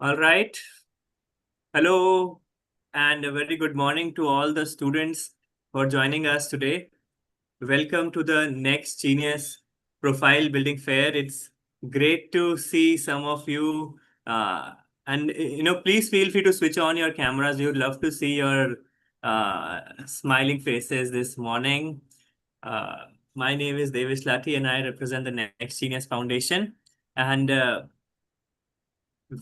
All right. Hello, and a very good morning to all the students for joining us today. Welcome to the Next Genius Profile Building Fair. It's great to see some of you. Please feel free to switch on your cameras. We would love to see your smiling faces this morning. My name is Devish Lati, and I represent the Next Genius Foundation. And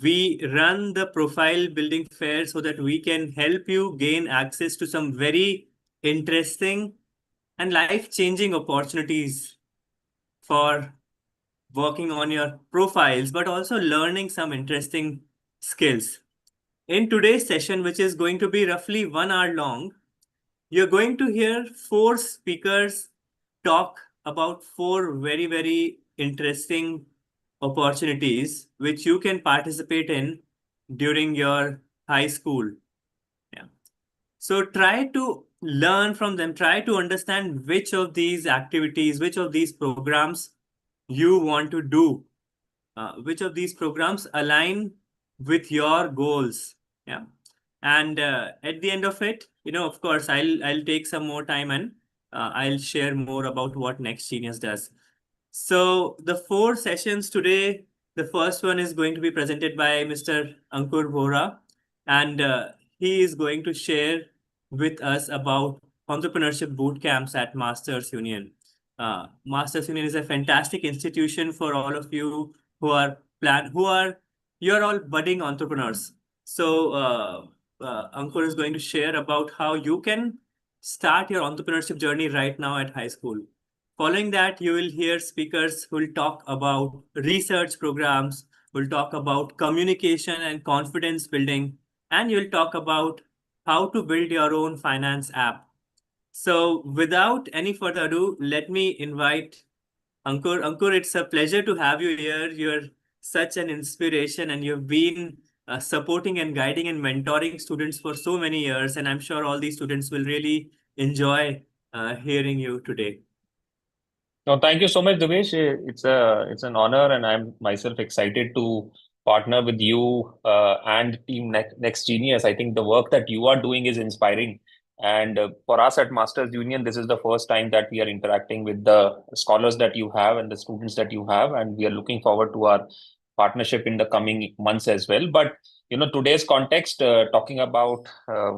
we run the profile building fair so that we can help you gain access to some very interesting and life-changing opportunities for working on your profiles, but also learning some interesting skills. In today's session, which is going to be roughly 1 hour long, you're going to hear four speakers talk about four very, very interesting opportunities which you can participate in during your high school. Yeah. So try to learn from them, try to understand which of these activities, which of these programs you want to do, which of these programs align with your goals. Yeah. And at the end of it, of course, I'll take some more time and I'll share more about what Next Genius does. So the four sessions today, the first one is going to be presented by Mr. Ankur Vora, and he is going to share with us about entrepreneurship boot camps at Masters Union. Masters Union is a fantastic institution for all of you who are you're all budding entrepreneurs. So Ankur is going to share about how you can start your entrepreneurship journey right now at high school. Following that, you will hear speakers who will talk about research programs, will talk about communication and confidence building, and you'll talk about how to build your own finance app. So without any further ado, let me invite Ankur. Ankur, it's a pleasure to have you here. You're such an inspiration and you've been supporting and guiding and mentoring students for so many years. And I'm sure all these students will really enjoy hearing you today. No, thank you so much, Devesh. It's an honor, and I'm myself excited to partner with you and Team Next Genius. I think the work that you are doing is inspiring, and for us at Masters Union, this is the first time that we are interacting with the scholars that you have and the students that you have, and we are looking forward to our partnership in the coming months as well. But today's context, talking about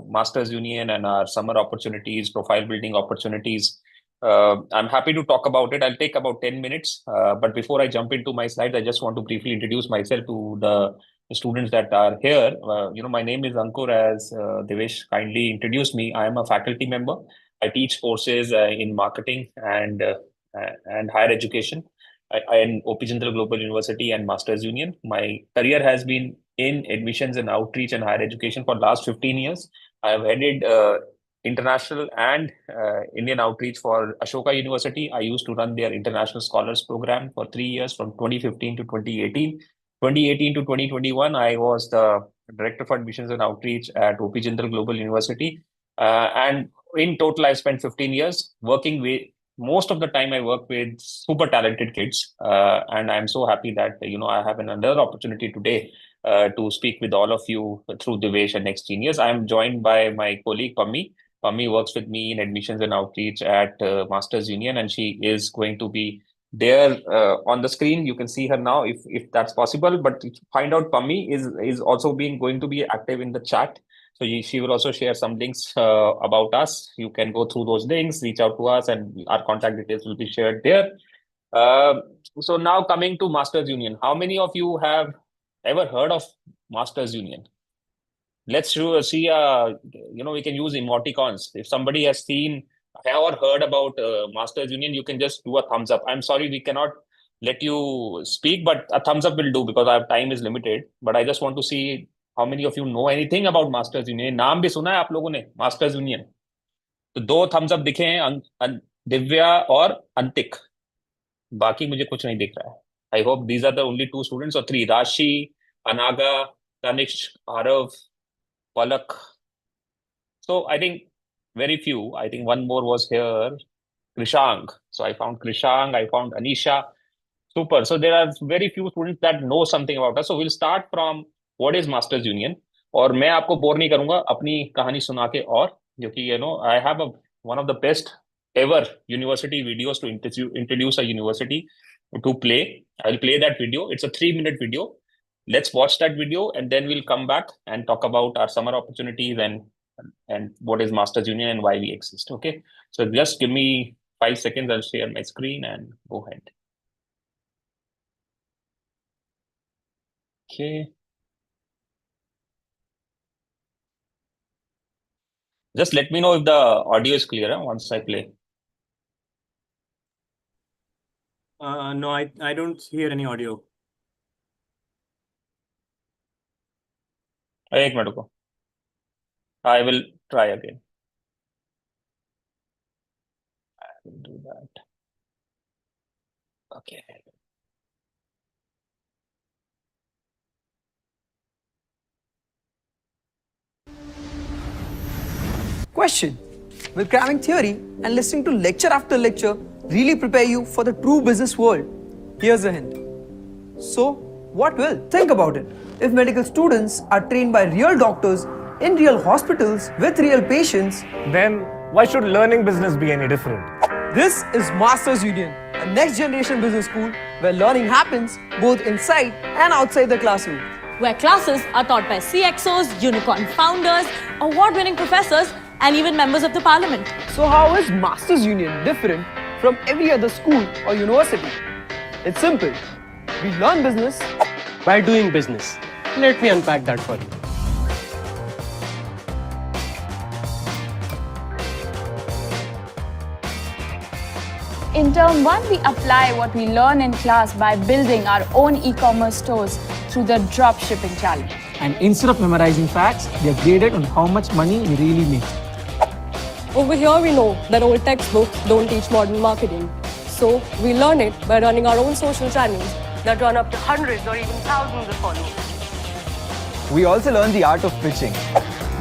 Masters Union and our summer opportunities, profile building opportunities. I'm happy to talk about it. I'll take about 10 minutes. But before I jump into my slides, I just want to briefly introduce myself to the students that are here. My name is Ankur, as Devesh kindly introduced me. I am a faculty member. I teach courses in marketing and higher education in OP Jindal Global University and Masters Union. My career has been in admissions and outreach and higher education for last 15 years. I have headed international and Indian outreach for Ashoka University. I used to run their international scholars program for 3 years from 2015 to 2018. 2018 to 2021, I was the director for admissions and outreach at OP Jindal Global University. And in total, I spent 15 years working with most of the time I work with super talented kids. And I'm so happy that, I have another opportunity today to speak with all of you through Devesh and Next Genius. I'm joined by my colleague Pammi. Pammi works with me in admissions and outreach at Masters Union, and she is going to be there on the screen. You can see her now if that's possible. But to find out, Pammi is also being going to be active in the chat. So she will also share some links about us. You can go through those links, reach out to us, and our contact details will be shared there. Uh, so now coming to Masters Union, how many of you have ever heard of Masters Union? Let's see, we can use emoticons. If somebody has seen or heard about Masters Union, you can just do a thumbs up. I'm sorry, we cannot let you speak, but a thumbs up will do because our time is limited. But I just want to see how many of you know anything about Masters Union. नाम भी सुना है आप लोगों ने Masters Union? तो दो thumbs up दिखे हैं दिव्या और अंतिक. बाकी मुझे कुछ नहीं दिख रहा है. I hope these are the only two students or three. Rashi, Anaga, Tanishq, Arav, Palak. So I think very few. I think one more was here, Krishang. So I found Krishang, I found Anisha. Super. So there are very few students that know something about us. So we'll start from what is masters union. और मैं आपको bore नहीं करूंगा अपनी कहानी सुना के, और क्योंकि I have one of the best ever university videos to introduce a university to play. I'll play that video. It's a 3-minute video. Let's watch that video and then we'll come back and talk about our summer opportunities and what is Masters Union and why we exist. Okay. So just give me 5 seconds. I'll share my screen and go ahead. Okay. Just let me know if the audio is clear once I play. No, I don't hear any audio. एक minute रुको. I will try again. I will do that. Okay. Question: will cramming theory and listening to lecture after lecture really prepare you for the true business world? Here's a hint. So, what will? Think about it. If medical students are trained by real doctors in real hospitals with real patients, Then why should learning business be any different? this is Masters Union, a next generation business school where learning happens both inside and outside the classroom. Where classes are taught by CXOs, unicorn founders, award-winning professors, and even members of the parliament. So, how is Masters Union different from every other school or university? It's simple. We learn business By doing business. Let me unpack that for you. In term 1, we apply what we learn in class by building our own e-commerce stores through the drop shipping challenge. And instead of memorizing facts, they are graded on how much money we really make. Over here, we know that old textbooks don't teach modern marketing. So we learn it by running our own social channels that run up to hundreds or even thousands of followers. We also learn the art of pitching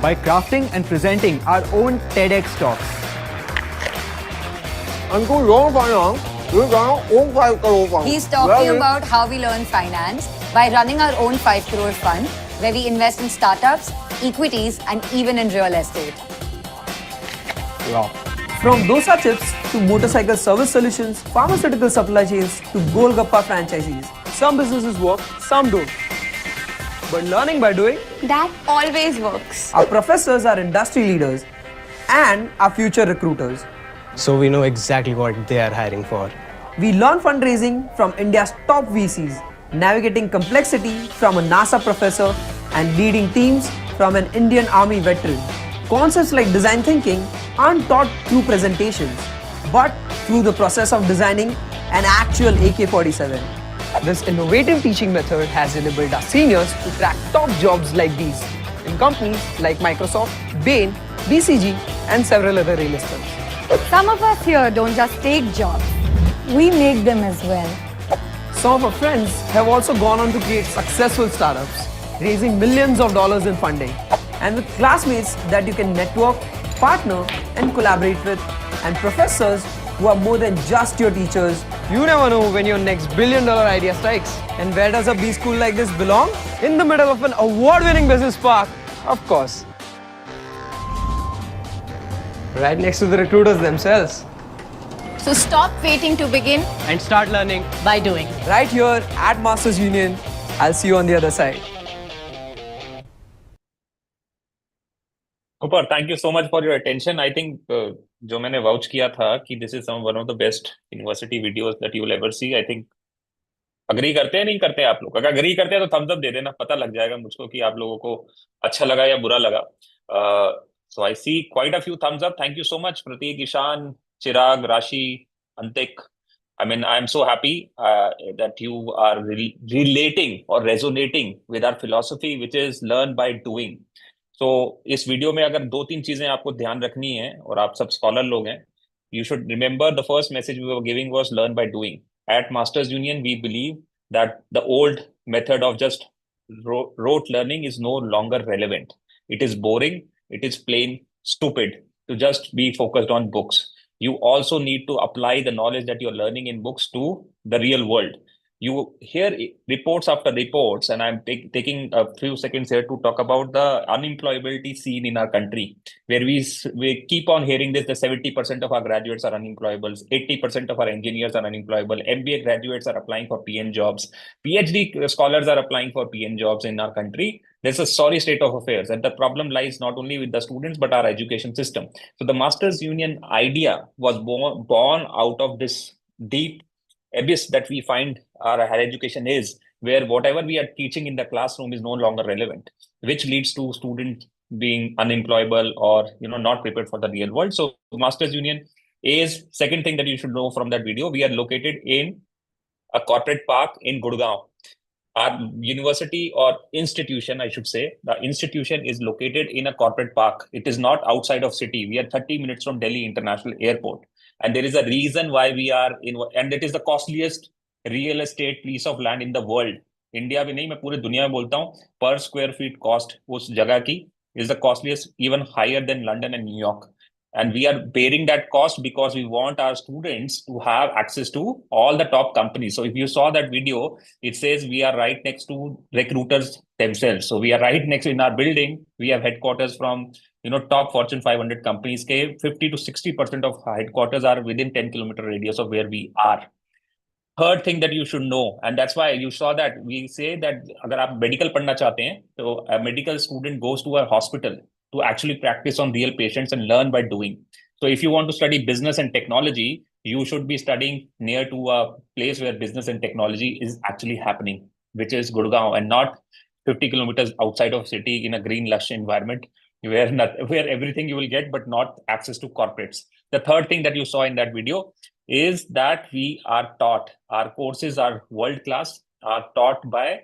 by crafting and presenting our own TEDx talks. He's talking about how we learn finance by running our own 5 crore fund where we invest in startups, equities and even in real estate. From dosa chips to motorcycle service solutions, pharmaceutical supply chains to Golgappa franchisees. Some businesses work, some don't. But learning by doing, That always works. our professors are industry leaders and our future recruiters. So we know exactly what they are hiring for. We learn fundraising from India's top VCs, navigating complexity from a NASA professor, and leading teams from an Indian Army veteran. Concepts like design thinking aren't taught through presentations, but through the process of designing an actual AK-47. This innovative teaching method has enabled our seniors to crack top jobs like these in companies like Microsoft, Bain, BCG, and several other real estates. Some of us here don't just take jobs, we make them as well. Some of our friends have also gone on to create successful startups, raising millions of dollars in funding, and with classmates that you can network, partner, and collaborate with, and professors who are more than just your teachers. You never know when your next billion-dollar idea strikes. And where does a B school like this belong? In the middle of an award-winning business park, of course. Right next to the recruiters themselves. So stop waiting to begin. And start learning. By doing. Right here at Masters Union. I'll see you on the other side. Upar, thank you so much for your attention. I think जो मैंने vouch किया था कि this is one of the best university videos that you will ever see. I think agree करते हैं नहीं करते हैं आप लोग? अगर अग्री करते हैं तो थम्स अप दे देना, पता लग जाएगा मुझको कि आप लोगों को अच्छा लगा या बुरा लगा. So I see quite a few thumbs up. Thank you so much, Prateek, Ishan, Chirag, Rashi, Antik. I mean, I'm so happy that you are relating or resonating with our philosophy, which is learn by doing. So इस video में अगर 2-3 चीजें आपको ध्यान रखनी है और आप सब स्कॉलर लोग हैं, you should remember the first message we were giving was learn by doing. At Masters Union, we believe that the old method of just rote learning is no longer relevant. It is boring. It is plain stupid to just be focused on books. You also need to apply the knowledge that you're learning in books to the real world. you hear reports after reports, and I'm taking a few seconds here to talk about the unemployability scene in our country, where we keep on hearing this: the 70% of our graduates are unemployable, 80% of our engineers are unemployable, MBA graduates are applying for PN jobs, PhD scholars are applying for PN jobs in our country. There's a sorry state of affairs, and the problem lies not only with the students but our education system. So the Masters Union idea was born out of this deep abyss that we find our higher education is, where whatever we are teaching in the classroom is no longer relevant, which leads to students being unemployable or not prepared for the real world. So Masters Union is second thing that you should know from that video. We are located in a corporate park in Gurgaon. Our university or institution, I should say, the institution is located in a corporate park. It is not outside of city. We are 30 minutes from Delhi International Airport. And there is a reason why we are in, and it is the costliest real estate piece of land in the world. India में नहीं, मैं पूरे दुनिया में बोलता हूँ, per square feet cost उस जगह की is the costliest, even higher than London and New York. And we are bearing that cost because we want our students to have access to all the top companies. So if you saw that video, it says we are right next to recruiters themselves. So we are right next in our building. We have headquarters from top Fortune 500 companies. 50 to 60% of headquarters are within 10-kilometer radius of where we are. Third thing that you should know, and that's why you saw that we say that अगर आप medical पढ़ना चाहते हैं, तो a medical student goes to a hospital to actually practice on real patients and learn by doing. So if you want to study business and technology, you should be studying near to a place where business and technology is actually happening, which is Gurgaon, and not 50 kilometers outside of city in a green lush environment where everything you will get, but not access to corporates. The third thing that you saw in that video is that we are taught, our courses are world-class, are taught by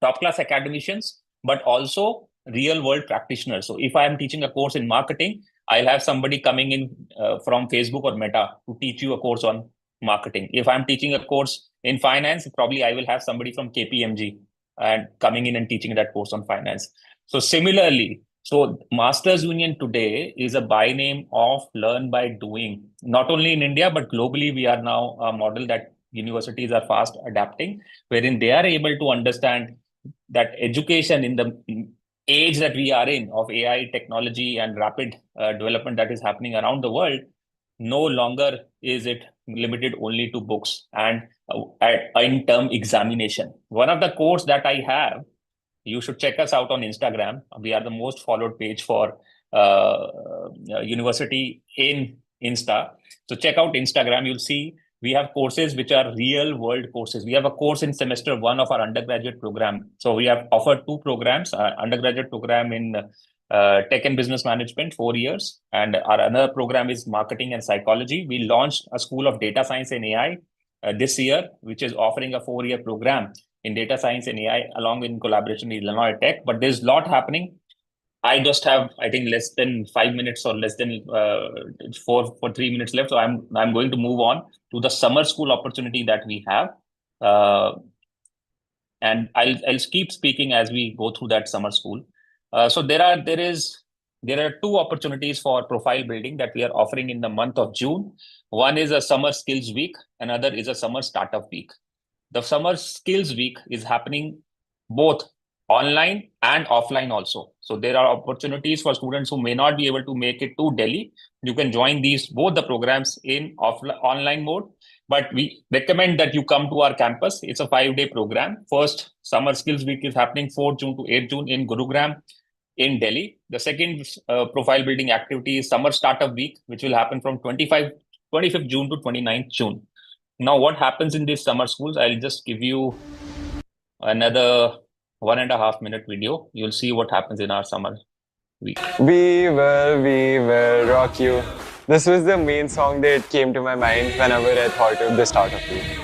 top-class academicians, but also real-world practitioners. So if I am teaching a course in marketing, I'll have somebody coming in from Facebook or Meta to teach you a course on marketing. If I'm teaching a course in finance, probably I will have somebody from KPMG and coming in and teaching that course on finance. So similarly, so Masters Union today is a by name of learn by doing. Not only in India, but globally, we are now a model that universities are fast adapting, wherein they are able to understand that education in the age that we are in of AI technology and rapid development that is happening around the world, no longer is it limited only to books and in-term examination. One of the course that I have, you should check us out on Instagram. We are the most followed page for university in Insta. So check out Instagram. You'll see we have courses which are real world courses. We have a course in semester 1 of our undergraduate program. So we have offered 2 programs, undergraduate program in tech and business management, 4 years. And our another program is marketing and psychology. We launched a school of data science and AI this year, which is offering a 4-year program in data science and AI, along in collaboration with Illinois Tech. But there's a lot happening. I just have, I think, less than 5 minutes or less than 3 minutes left. So I'm going to move on to the summer school opportunity that we have. And I'll keep speaking as we go through that summer school. So there are 2 opportunities for profile building that we are offering in the month of June. One is a summer skills week. Another is a summer startup week. The summer skills week is happening both online and offline also. So there are opportunities for students who may not be able to make it to Delhi. You can join both the programs in online mode, but we recommend that you come to our campus. It's a 5-day program. First summer skills week is happening 4th June to 8th June in Gurugram in Delhi. The second profile building activity is summer startup week, which will happen from 25th June to 29th June. Now, what happens in these summer schools? I'll just give you another 1.5 minute video. You'll see what happens in our summer week. We will rock you. This was the main song that came to my mind whenever I thought of the startup week.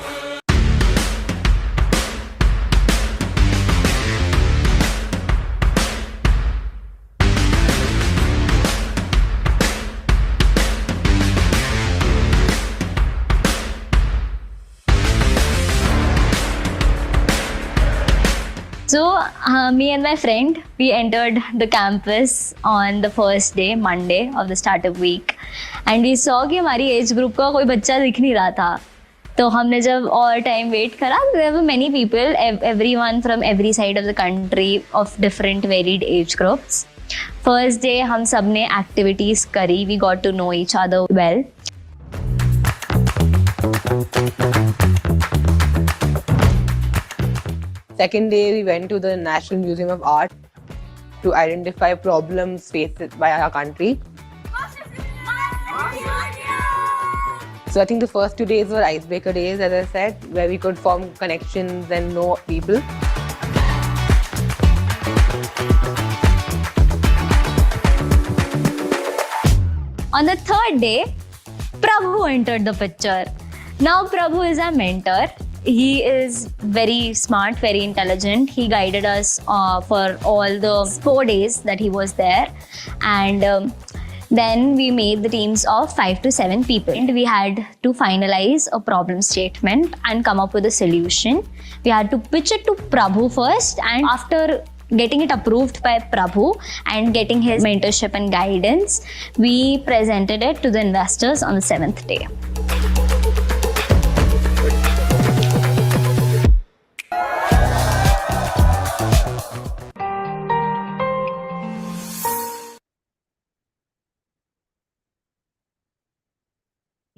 So, me and my friend, we entered the campus on the first day, Monday of the startup week, and we saw कि हमारी age group का कोई बच्चा दिख नहीं रहा था. तो हमने जब और टाइम वेट करा, there were many people, everyone from every side of the country of different varied age groups. First day हम सब ने activities करी, we got to know each other well. Second day, we went to the National Museum of Art to identify problems faced by our country. So I think the first 2 days were icebreaker days, as I said, where we could form connections and know people. On the third day, Prabhu entered the picture. Now Prabhu is our mentor. He is very smart, very intelligent. He guided us for all the 4 days that he was there. And then we made the teams of 5 to 7 people. And we had to finalize a problem statement and come up with a solution. We had to pitch it to Prabhu first, and after getting it approved by Prabhu and getting his mentorship and guidance, we presented it to the investors on the 7th day.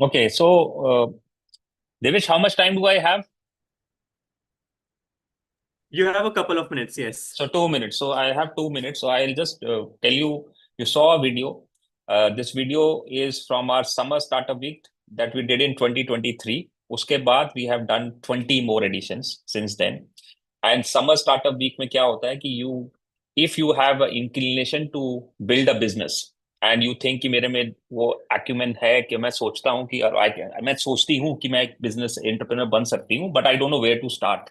Okay, so Devish, how much time do I have? You have a couple of minutes, yes. So 2 minutes. So I have 2 minutes. So I'll just tell you, you saw a video. This video is from our summer startup week that we did in 2023. Uske baad we have done 20 more editions since then. And summer startup week में क्या होता है कि if you have an inclination to build a business and you think कि मेरे में वो acumen है कि मैं सोचता हूँ कि मैं सोचती हूँ कि मैं एक business entrepreneur बन सकती हूँ, but I don't know where to start.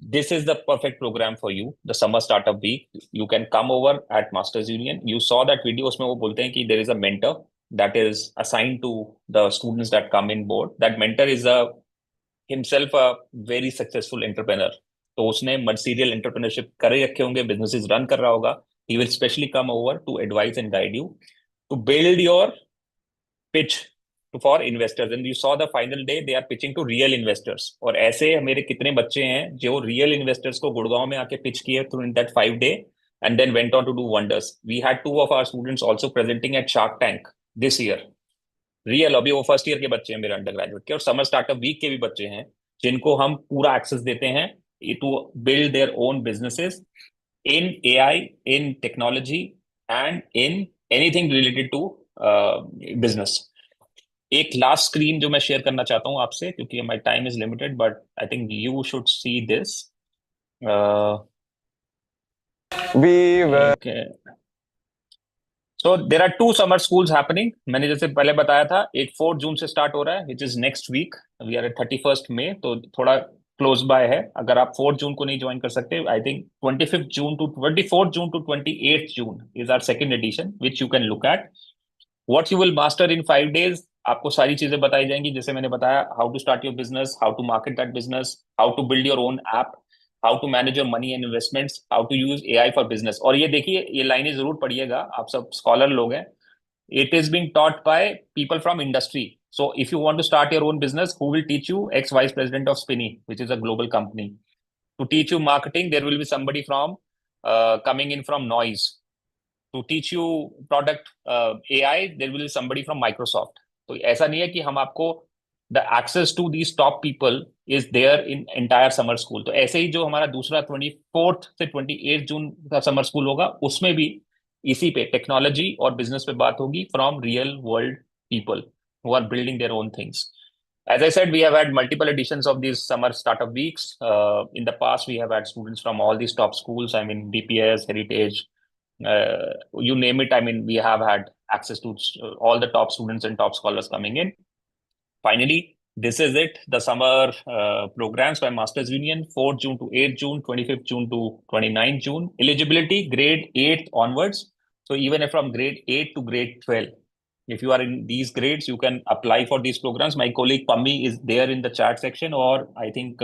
This is the perfect program for you, the summer startup week. You can come over at Masters Union. You saw that video, उसमें वो बोलते हैं कि there is a mentor that is assigned to the students that come in board. That mentor is himself a very successful entrepreneur. तो उसने serial entrepreneurship करे रखे होंगे, businesses run कर रहा होगा. He will specially come over to advise and guide you to build your pitch for investors. And you saw the final day, they are pitching to real investors. और ऐसे मेरे कितने बच्चे हैं जो real investors को गुड़गांव में आके pitch किए through that 5 day and then went on to do wonders. We had 2 of our students also presenting at Shark Tank this year. Real, अभी वो first year के बच्चे हैं मेरे undergraduate के, और summer startup week के भी बच्चे हैं जिनको हम पूरा access देते हैं to build their own businesses in AI, in technology, and in anything related to business. एक लास्ट स्क्रीन जो मैं शेयर करना चाहता हूं आपसे, क्योंकि my time is limited, but I think you should see this. So there are 2 summer schools happening. मैंने जैसे पहले बताया था, एक 4 जून से स्टार्ट हो रहा है, which is next week. We are at 31st May, तो थोड़ा क्लोज बाय है. अगर आप 4 जून को नहीं ज्वाइन कर सकते, I think 24th June to 28th June is our second edition, which you can look at. What you will master in 5 days, आपको सारी चीजें बताई जाएंगी. जैसे मैंने बताया, how to start your business, how to market that business, how to build your own app, how to manage your money and investments, how to use AI for business. और ये देखिए, ये लाइनें जरूर पढ़िएगा, आप सब स्कॉलर लोग हैं. It is being taught by people from industry. So if you want to start your own business, who will teach you? Ex-vice president of Spinny, which is a global company. To teach you marketing, there will be somebody from coming in from Noise. To teach you product AI, there will be somebody from Microsoft. तो ऐसा नहीं है कि हम आपको the access to these top people is there in entire summer school. तो ऐसे ही जो हमारा दूसरा 24th से 28th June का summer school होगा, उसमें भी इसी पे टेक्नोलॉजी और बिजनेस पे बात होगी from real world people who are building their own things. As I said, we have had multiple editions of these summer startup weeks. In the past, we have had students from all these top schools. I mean, DPS, Heritage, you name it. I mean, we have had access to all the top students and top scholars coming in. Finally, this is it, the summer programs by Masters Union, 4th June to 8th June, 25th June to 29th June. Eligibility, grade 8 onwards. So even if from grade 8 to grade 12, if you are in these grades, you can apply for these programs. My colleague Pammi is there in the chat section, or I think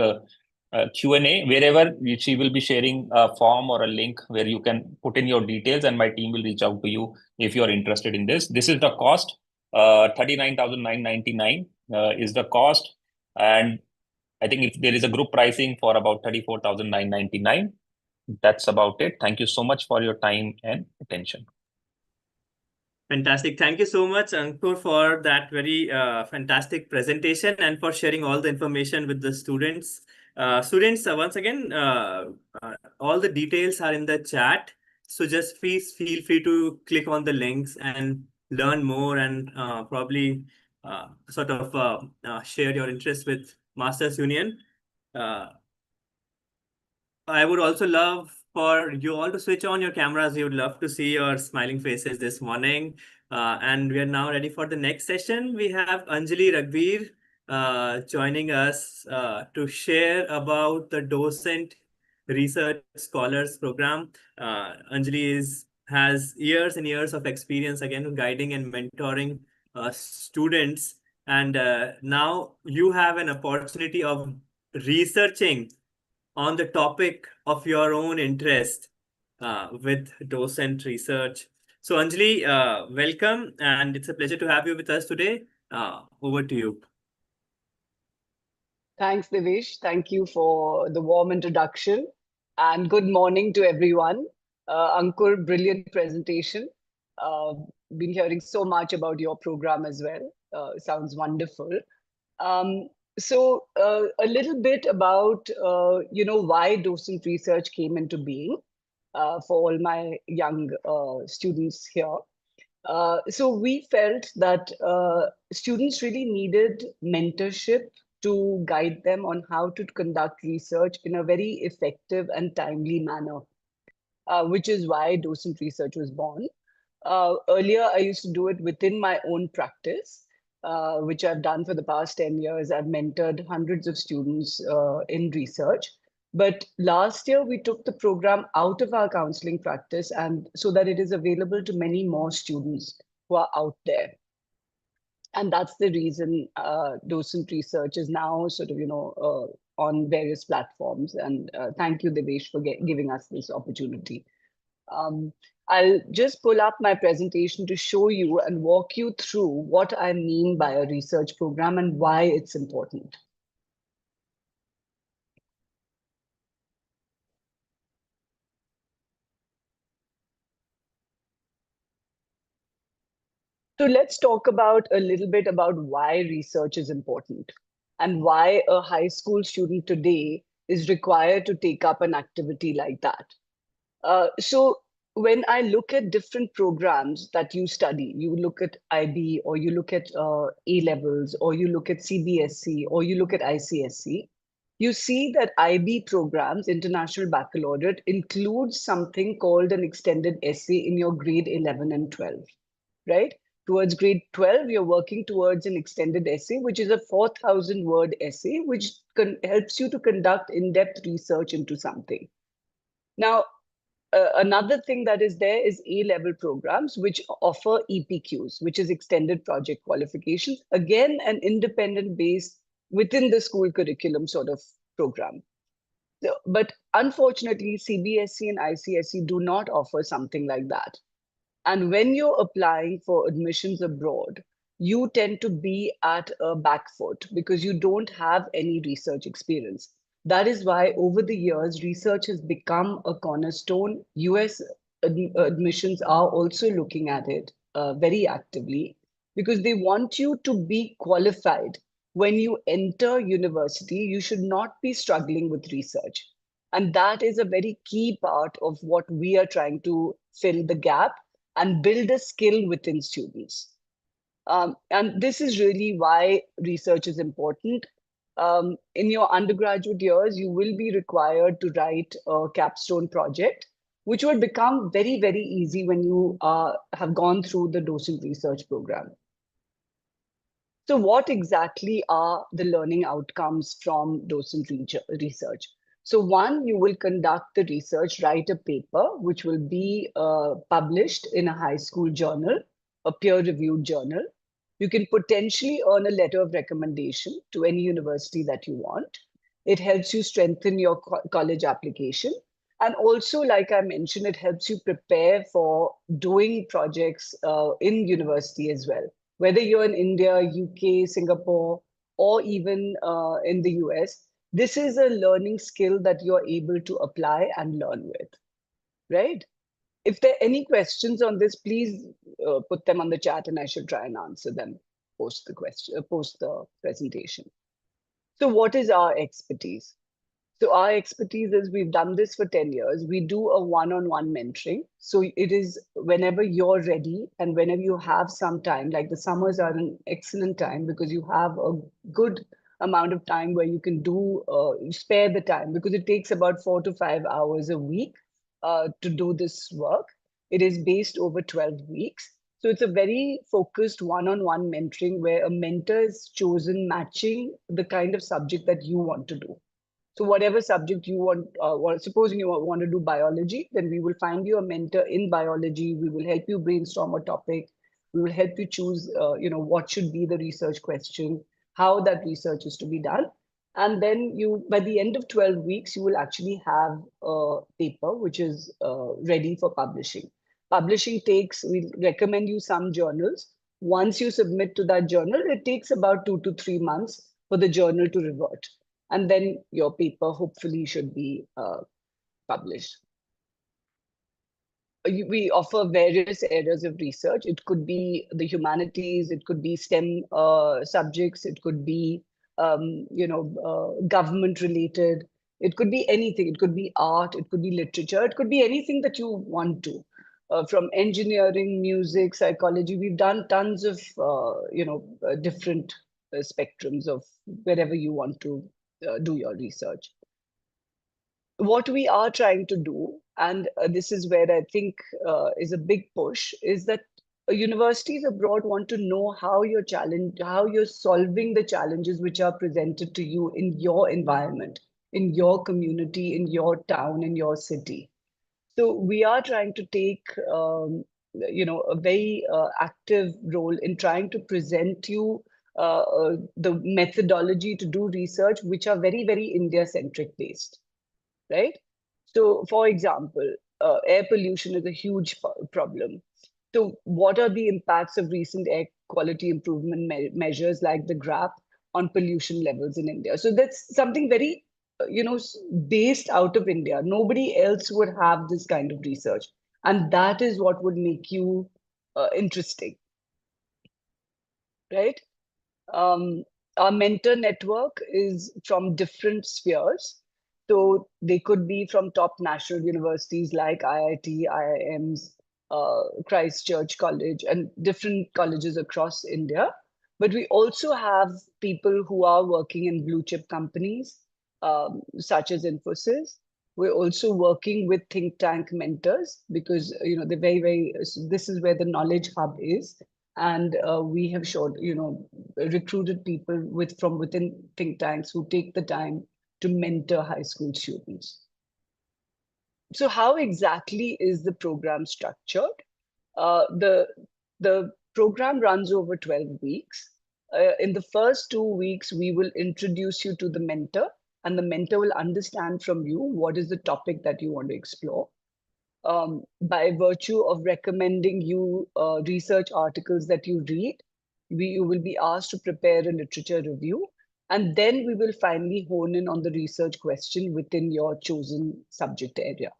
Q&A, wherever she will be sharing a form or a link where you can put in your details, and my team will reach out to you if you are interested in this. This is the cost, 39,999 is the cost. And I think if there is a group pricing for about 34,999, that's about it. Thank you so much for your time and attention. Fantastic. Thank you so much, Ankur, for that very fantastic presentation and for sharing all the information with the students. Students, once again, all the details are in the chat. So just please feel free to click on the links and learn more and probably sort of share your interest with Masters Union. I would also love for you all to switch on your cameras. We would love to see your smiling faces this morning. And we are now ready for the next session. We have Anjali Raghbir joining us to share about the Docent Research Scholars Program. Anjali has years and years of experience again guiding and mentoring students. And now you have an opportunity of researching on the topic of your own interest with Docent Research. So, Anjali, welcome, and it's a pleasure to have you with us today. Over to you. Thanks, Devesh. Thank you for the warm introduction. And good morning to everyone. Ankur, brilliant presentation. Been hearing so much about your program as well. Sounds wonderful. A little bit about why Docent Research came into being for all my young students here. So we felt that students really needed mentorship to guide them on how to conduct research in a very effective and timely manner, which is why Docent Research was born. Earlier, I used to do it within my own practice, which I've done for the past 10 years. I've mentored hundreds of students in research. But last year, we took the program out of our counseling practice and so that it is available to many more students who are out there. And that's the reason Docent Research is now sort of, on various platforms. And thank you, Devesh, for giving us this opportunity. I'll just pull up my presentation to show you and walk you through what I mean by a research program and why it's important. So let's talk about a little bit about why research is important and why a high school student today is required to take up an activity like that. So when I look at different programs that you study, you look at IB or you look at A levels or you look at CBSE or you look at ICSE, you see that IB programs, International Baccalaureate, includes something called an extended essay in your grade 11 and 12, right? Towards grade 12, you're working towards an extended essay, which is a 4,000 word essay, which helps you to conduct in-depth research into something. Now, another thing that is there is A-level programs, which offer EPQs, which is extended project qualifications. Again, an independent base within the school curriculum sort of program. So, but unfortunately, CBSE and ICSE do not offer something like that. And when you're applying for admissions abroad, you tend to be at a back foot because you don't have any research experience. That is why over the years, research has become a cornerstone. US admissions are also looking at it very actively because they want you to be qualified. When you enter university, you should not be struggling with research. And that is a very key part of what we are trying to fill the gap and build a skill within students. And this is really why research is important. In your undergraduate years, you will be required to write a capstone project, which will become very, very easy when you have gone through the Docent Research program. So what exactly are the learning outcomes from Docent Research? So one, you will conduct the research, write a paper, which will be published in a high school journal, a peer-reviewed journal. You can potentially earn a letter of recommendation to any university that you want. It helps you strengthen your college application. And also, like I mentioned, it helps you prepare for doing projects in university as well. Whether you're in India, UK, Singapore, or even in the US, this is a learning skill that you're able to apply and learn with, right? If there are any questions on this, please put them on the chat and I should try and answer them post the presentation. So what is our expertise? So our expertise is we've done this for 10 years. We do a one-on-one mentoring. So it is whenever you're ready and whenever you have some time, like the summers are an excellent time because you have a good amount of time where you can spare the time, because it takes about 4 to 5 hours a week to do this work. It is based over 12 weeks. So it's a very focused one-on-one mentoring where a mentor is chosen matching the kind of subject that you want to do. So whatever subject you want, supposing you want to do biology, then we will find you a mentor in biology. We will help you brainstorm a topic. We will help you choose, what should be the research question, how that research is to be done. And then by the end of 12 weeks, you will actually have a paper which is ready for publishing. Publishing we recommend you some journals. Once you submit to that journal, it takes about 2 to 3 months for the journal to revert. And then your paper hopefully should be published. We offer various areas of research. It could be the humanities, it could be STEM subjects, it could be government related, it could be anything. It could be art, it could be literature, it could be anything that you want to. From engineering, music, psychology, we've done tons of different spectrums of wherever you want to do your research. What we are trying to do, and this is where I think is a big push, is that universities abroad want to know how you're solving the challenges which are presented to you in your environment, in your community, in your town, in your city. So we are trying to take a very active role in trying to present you the methodology to do research, which are very, very India-centric based, right? So, for example, air pollution is a huge problem. So, what are the impacts of recent air quality improvement measures like the GRAP on pollution levels in India? So, that's something very, based out of India. Nobody else would have this kind of research. And that is what would make you interesting, right? Our mentor network is from different spheres. So they could be from top national universities like IIT, IIMs, Christchurch College, and different colleges across India. But we also have people who are working in blue chip companies, such as Infosys. We're also working with think tank mentors because they're very, very. This is where the knowledge hub is, and we have recruited people from within think tanks who take the time to mentor high school students. So how exactly is the program structured? The program runs over 12 weeks. In the first 2 weeks, we will introduce you to the mentor, and the mentor will understand from you what is the topic that you want to explore. By virtue of recommending you research articles that you read, you will be asked to prepare a literature review, and then we will finally hone in on the research question within your chosen subject area.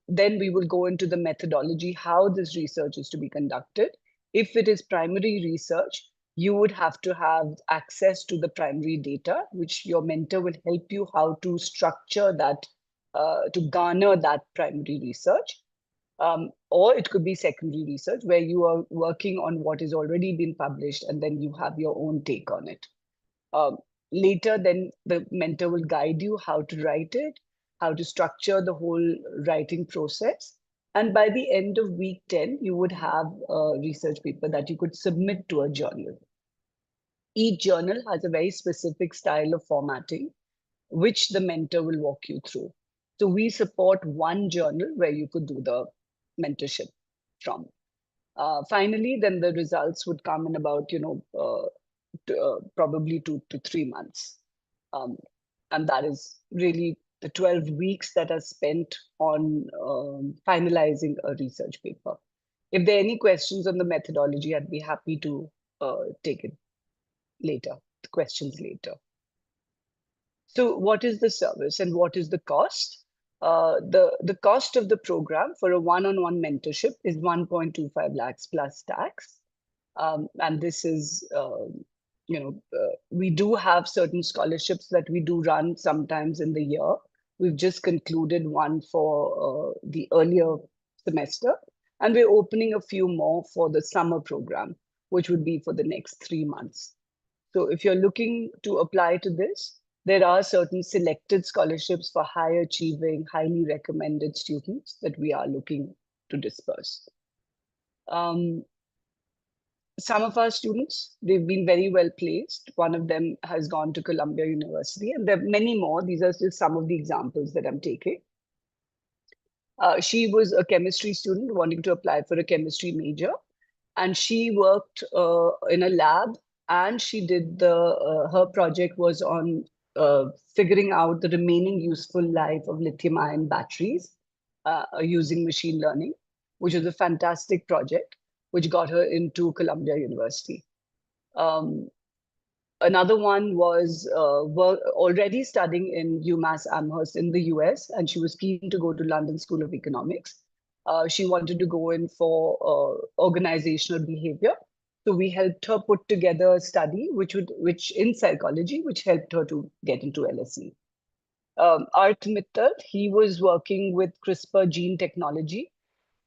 Then we will go into the methodology, how this research is to be conducted. If it is primary research, you would have to have access to the primary data, which your mentor will help you how to structure that, to garner that primary research. Or it could be secondary research where you are working on what has already been published and then you have your own take on it. Later, then the mentor will guide you how to write it, how to structure the whole writing process. And by the end of week 10, you would have a research paper that you could submit to a journal. Each journal has a very specific style of formatting, which the mentor will walk you through. So we support one journal where you could do the mentorship from. Finally, then the results would come in about, probably 2 to 3 months. And that is really the 12 weeks that are spent on finalizing a research paper. If there are any questions on the methodology, I'd be happy to take it later. ask questions later. So what is the service and what is the cost? The cost of the program for a one-on-one mentorship is 1.25 lakhs plus tax. And this is, we do have certain scholarships that we do run sometimes in the year. We've just concluded one for the earlier semester, and we're opening a few more for the summer program, which would be for the next 3 months. So if you're looking to apply to this, there are certain selected scholarships for high achieving, highly recommended students that we are looking to disperse. Some of our students, they've been very well placed. One of them has gone to Columbia University, and there are many more. These are just some of the examples that I'm taking. She was a chemistry student wanting to apply for a chemistry major, and she worked in a lab, and she did her project was on figuring out the remaining useful life of lithium-ion batteries using machine learning, which was a fantastic project, which got her into Columbia University. Another one was already studying in UMass Amherst in the US, and she was keen to go to London School of Economics. She wanted to go in for organizational behavior. So we helped her put together a study which in psychology, which helped her to get into LSE. Art Mittal, he was working with CRISPR gene technology,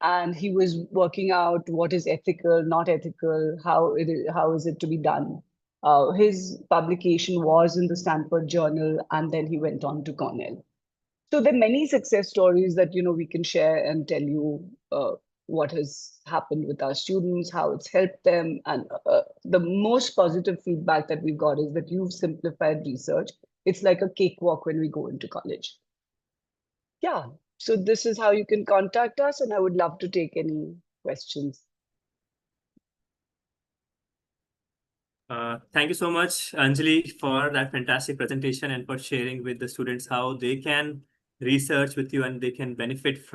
and he was working out what is ethical, not ethical, how is it to be done. His publication was in the Stanford Journal, and then he went on to Cornell. So there are many success stories that we can share and tell you what has happened with our students, how it's helped them, and the most positive feedback that we've got is that you've simplified research. It's like a cakewalk when we go into college. Yeah, so this is how you can contact us, and I would love to take any questions. Thank you so much, Anjali, for that fantastic presentation and for sharing with the students how they can research with you and they can benefit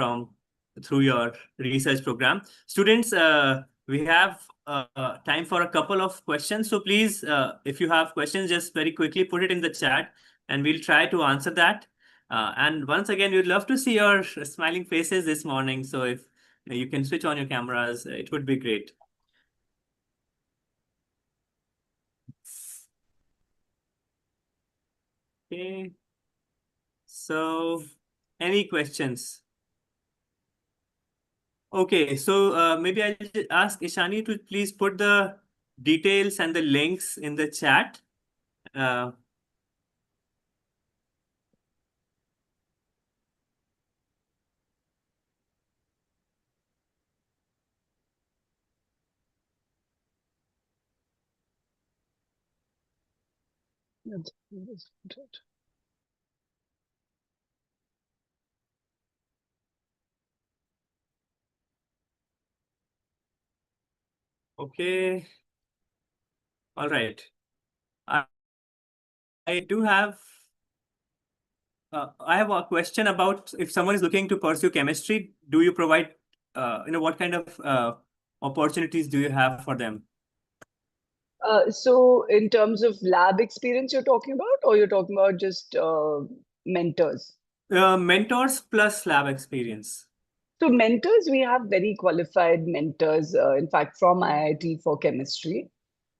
through your research program. Students, we have time for a couple of questions. So please, if you have questions, just very quickly put it in the chat and we'll try to answer that. And once again, we'd love to see your smiling faces this morning. So if you can switch on your cameras, it would be great. Okay. So, any questions? Okay, so maybe I'll just ask Ishani to please put the details and the links in the chat. Okay. All right. I do have I have a question about if someone is looking to pursue chemistry, do you provide what kind of opportunities do you have for them? So in terms of lab experience you're talking about, or you're talking about just mentors? Mentors plus lab experience. So mentors, we have very qualified mentors, in fact, from IIT for chemistry.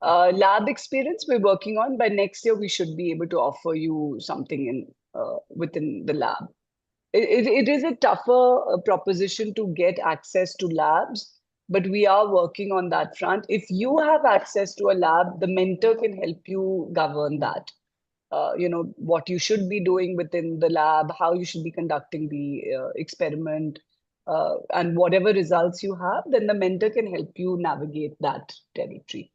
Lab experience we're working on. By next year, we should be able to offer you something within the lab. It is a tougher proposition to get access to labs, but we are working on that front. If you have access to a lab, the mentor can help you govern that. What you should be doing within the lab, how you should be conducting the experiment, and whatever results you have, then the mentor can help you navigate that territory.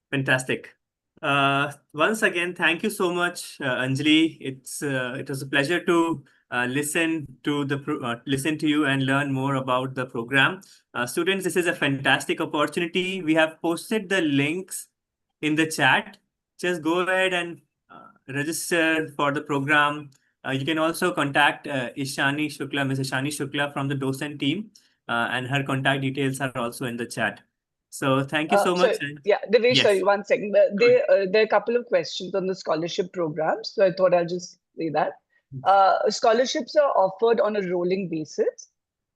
Fantastic. Once again, thank you so much, Anjali. It was a pleasure to listen to you and learn more about the program. Students, this is a fantastic opportunity. We have posted the links in the chat. Just go ahead and register for the program. You can also contact Ishani Shukla, Ms. Ishani Shukla from the docent team, and her contact details are also in the chat. So thank you so much. Yeah, Devesh, Yes. sorry, 1 second. There are a couple of questions on the scholarship programs, so I thought I'll just say that. Scholarships are offered on a rolling basis,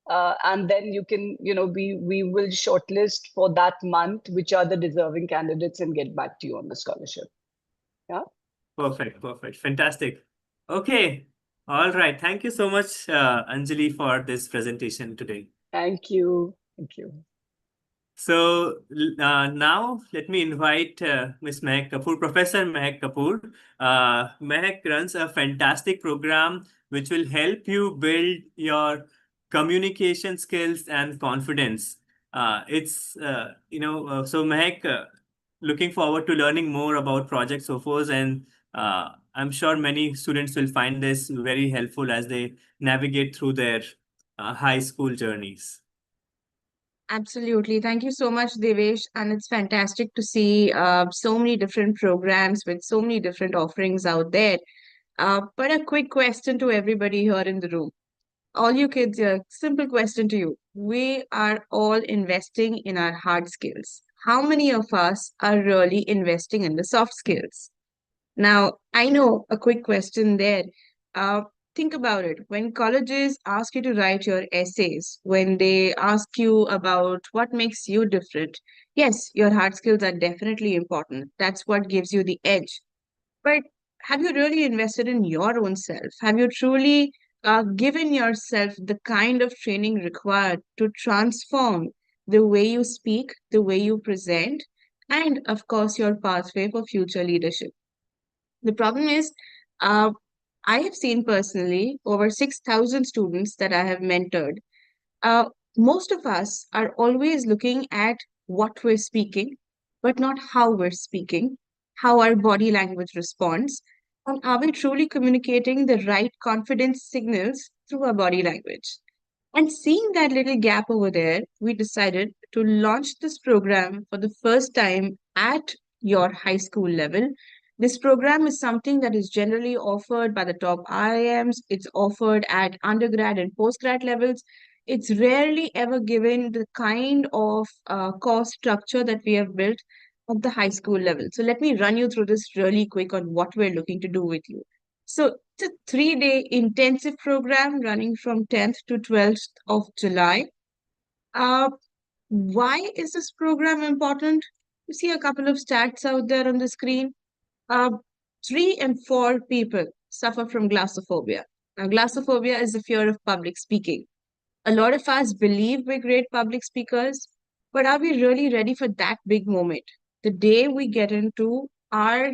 and then you can, we will shortlist for that month which are the deserving candidates and get back to you on the scholarship. Yeah. Perfect. Fantastic. Okay. All right. Thank you so much, Anjali, for this presentation today. Thank you. So now let me invite Ms. Mehak Kapoor, Professor Mehak Kapoor. Mehak runs a fantastic program which will help you build your communication skills and confidence. So Mehak, looking forward to learning more about Project Sophos, and I'm sure many students will find this very helpful as they navigate through their high school journeys. Absolutely. Thank you so much, Devesh. And it's fantastic to see so many different programs with so many different offerings out there. But a quick question to everybody here in the room. All you kids here, simple question to you. We are all investing in our hard skills. How many of us are really investing in the soft skills? Now, I know a quick question there. Uh, think about it. When colleges ask you to write your essays, when they ask you about what makes you different, yes, your hard skills are definitely important. That's what gives you the edge. But have you really invested in your own self? Have you truly given yourself the kind of training required to transform the way you speak, the way you present, and of course, your pathway for future leadership? The problem is, uh, I have seen personally over 6,000 students that I have mentored. Most of us are always looking at what we're speaking, but not how we're speaking, how our body language responds, and are we truly communicating the right confidence signals through our body language? And seeing that little gap over there, we decided to launch this program for the first time at your high school level. This program is something that is generally offered by the top IIMs. It's offered at undergrad and postgrad levels. It's rarely ever given the kind of course structure that we have built at the high school level. So let me run you through this really quick on what we're looking to do with you. So it's a 3-day intensive program running from 10th to 12th of July. Why is this program important? You see a couple of stats out there on the screen. 3 and 4 people suffer from glossophobia. Now, glossophobia is the fear of public speaking. A lot of us believe we're great public speakers, but are we really ready for that big moment? The day we get into our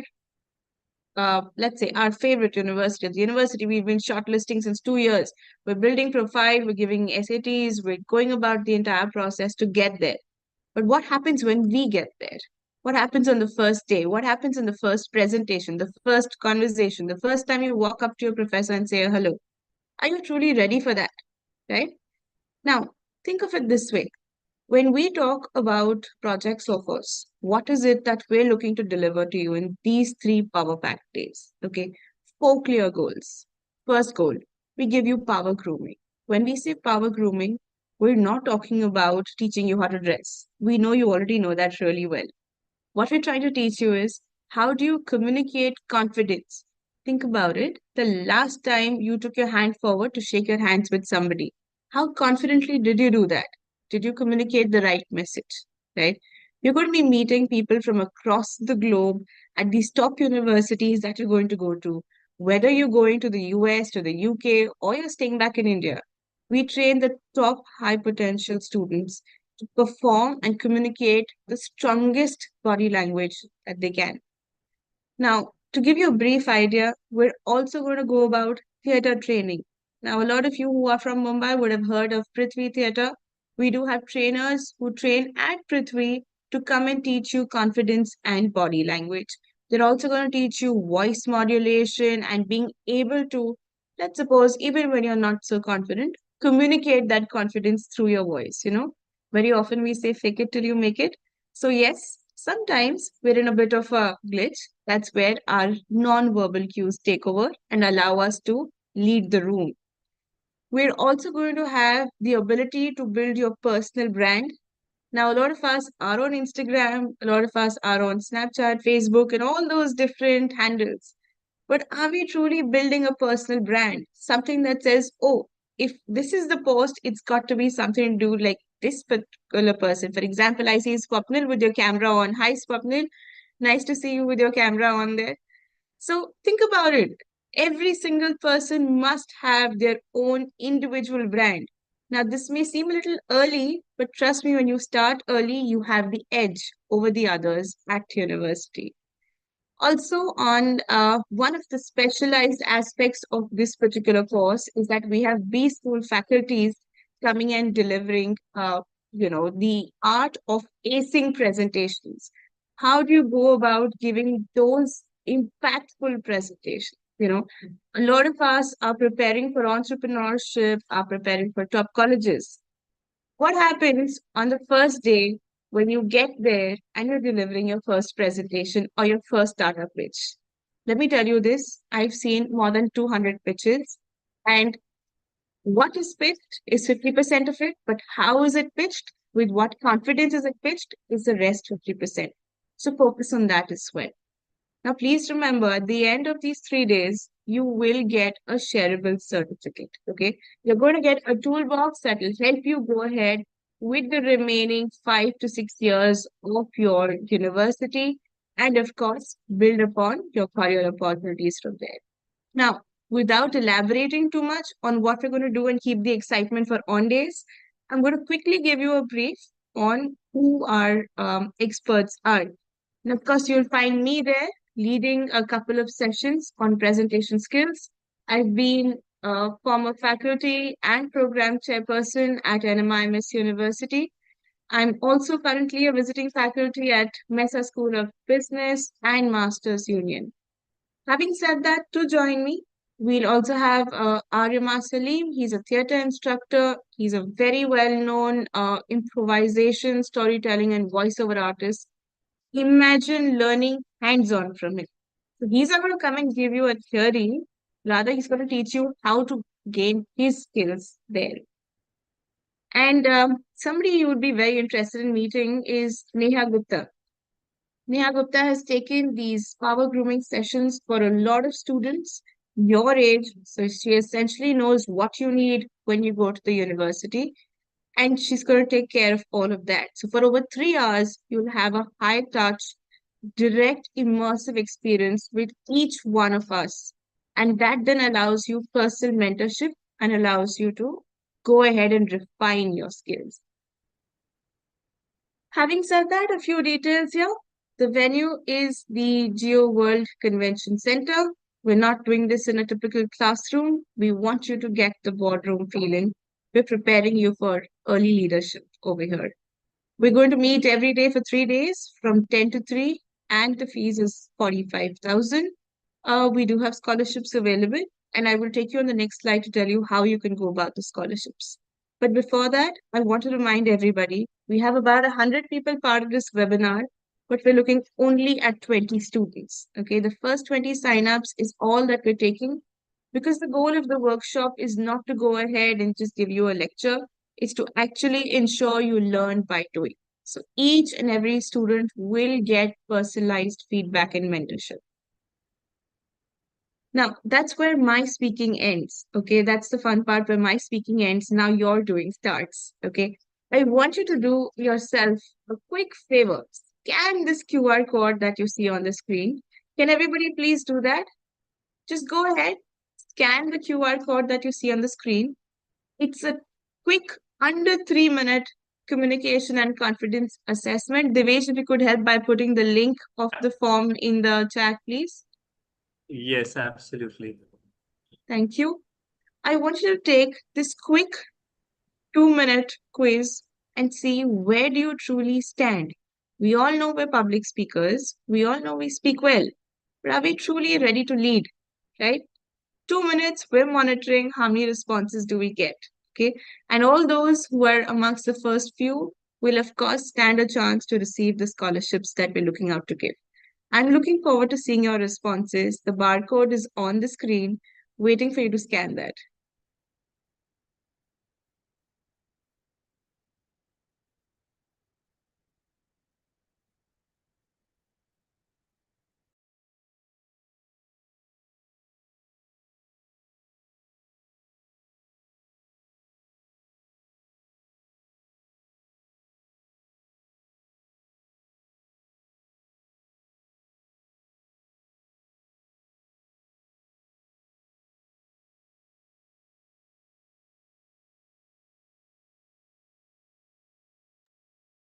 let's say our favorite university, the university we've been shortlisting since 2 years. We're building profile, we're giving SATs, we're going about the entire process to get there. But what happens when we get there? What happens on the first day? What happens in the first presentation, the first conversation, the first time you walk up to your professor and say hello? Are you truly ready for that? Right? Now, think of it this way. When we talk about Project Sophos, what is it that we're looking to deliver to you in these 3 power-packed days? Okay, 4 clear goals. First goal, we give you power grooming. When we say power grooming, we're not talking about teaching you how to dress. We know you already know that really well. What we're trying to teach you is how do you communicate confidence? Think about it. The last time you took your hand forward to shake your hands with somebody, how confidently did you do that? Did you communicate the right message? Right? You're going to be meeting people from across the globe at these top universities that you're going to go to. Whether you're going to the US, to the UK, or you're staying back in India, we train the top high potential students to perform and communicate the strongest body language that they can. Now, to give you a brief idea, we're also going to go about theater training. Now, a lot of you who are from Mumbai would have heard of Prithvi Theatre. We do have trainers who train at Prithvi to come and teach you confidence and body language. They're also going to teach you voice modulation and being able to, let's suppose, even when you're not so confident, communicate that confidence through your voice. Very often we say fake it till you make it. So, yes, sometimes we're in a bit of a glitch. That's where our non-verbal cues take over and allow us to lead the room. We're also going to have the ability to build your personal brand. Now, a lot of us are on Instagram, a lot of us are on Snapchat, Facebook, and all those different handles. But are we truly building a personal brand? Something that says, oh, if this is the post, it's got to be something to do like this particular person. For example, I see Swapnil with your camera on. Hi, Swapnil. Nice to see you with your camera on there. So think about it. Every single person must have their own individual brand. Now, this may seem a little early, but trust me, when you start early, you have the edge over the others at university. Also, on one of the specialized aspects of this particular course is that we have B school faculties coming and delivering, the art of acing presentations. How do you go about giving those impactful presentations? A lot of us are preparing for entrepreneurship, are preparing for top colleges. What happens on the first day when you get there and you're delivering your first presentation or your first startup pitch? Let me tell you this, I've seen more than 200 pitches, and what is pitched is 50% of it, but how is it pitched? With what confidence is it pitched is the rest 50%. So focus on that as well. Now, please remember, at the end of these 3 days, you will get a shareable certificate. Okay, you're going to get a toolbox that will help you go ahead with the remaining 5 to 6 years of your university, and of course, build upon your career opportunities from there. Now, without elaborating too much on what we're going to do and keep the excitement for on days, I'm going to quickly give you a brief on who our experts are. And of course, you'll find me there leading a couple of sessions on presentation skills. I've been a former faculty and program chairperson at NMIMS University. I'm also currently a visiting faculty at Mesa School of Business and Masters Union. Having said that, to join me, we'll also have Arya Salim. He's a theatre instructor. He's a very well-known improvisation, storytelling, and voiceover artist. Imagine learning hands-on from him. So he's not going to come and give you a theory. Rather, he's going to teach you how to gain his skills there. And somebody you would be very interested in meeting is Neha Gupta. Neha Gupta has taken these power grooming sessions for a lot of students your age. So she essentially knows what you need when you go to the university. And she's going to take care of all of that. So for over 3 hours, you'll have a high touch, direct, immersive experience with each one of us. And that then allows you personal mentorship and allows you to go ahead and refine your skills. Having said that, a few details here. The venue is the Geo World Convention Center. We're not doing this in a typical classroom. We want you to get the boardroom feeling. We're preparing you for early leadership over here. We're going to meet every day for 3 days from 10 to 3, and the fees is 45,000. We do have scholarships available, and I will take you on the next slide to tell you how you can go about the scholarships. But before that, I want to remind everybody, we have about 100 people part of this webinar, but we're looking only at 20 students. Okay, the first 20 signups is all that we're taking, because the goal of the workshop is not to go ahead and just give you a lecture. It's to actually ensure you learn by doing. So each and every student will get personalized feedback and mentorship. Now, that's where my speaking ends. Okay, that's the fun part where my speaking ends. Now your doing starts. Okay, I want you to do yourself a quick favor. Scan this QR code that you see on the screen. Can everybody please do that? Just go ahead, scan the QR code that you see on the screen. It's a quick, under 3-minute communication and confidence assessment. Devesh, if you could help by putting the link of the form in the chat, please. Yes, absolutely. Thank you. I want you to take this quick 2-minute quiz and see where do you truly stand. We all know we're public speakers. We all know we speak well. But are we truly ready to lead, right? 2 minutes, we're monitoring how many responses do we get, okay? And all those who are amongst the first few will, of course, stand a chance to receive the scholarships that we're looking out to give. I'm looking forward to seeing your responses. The barcode is on the screen, waiting for you to scan that.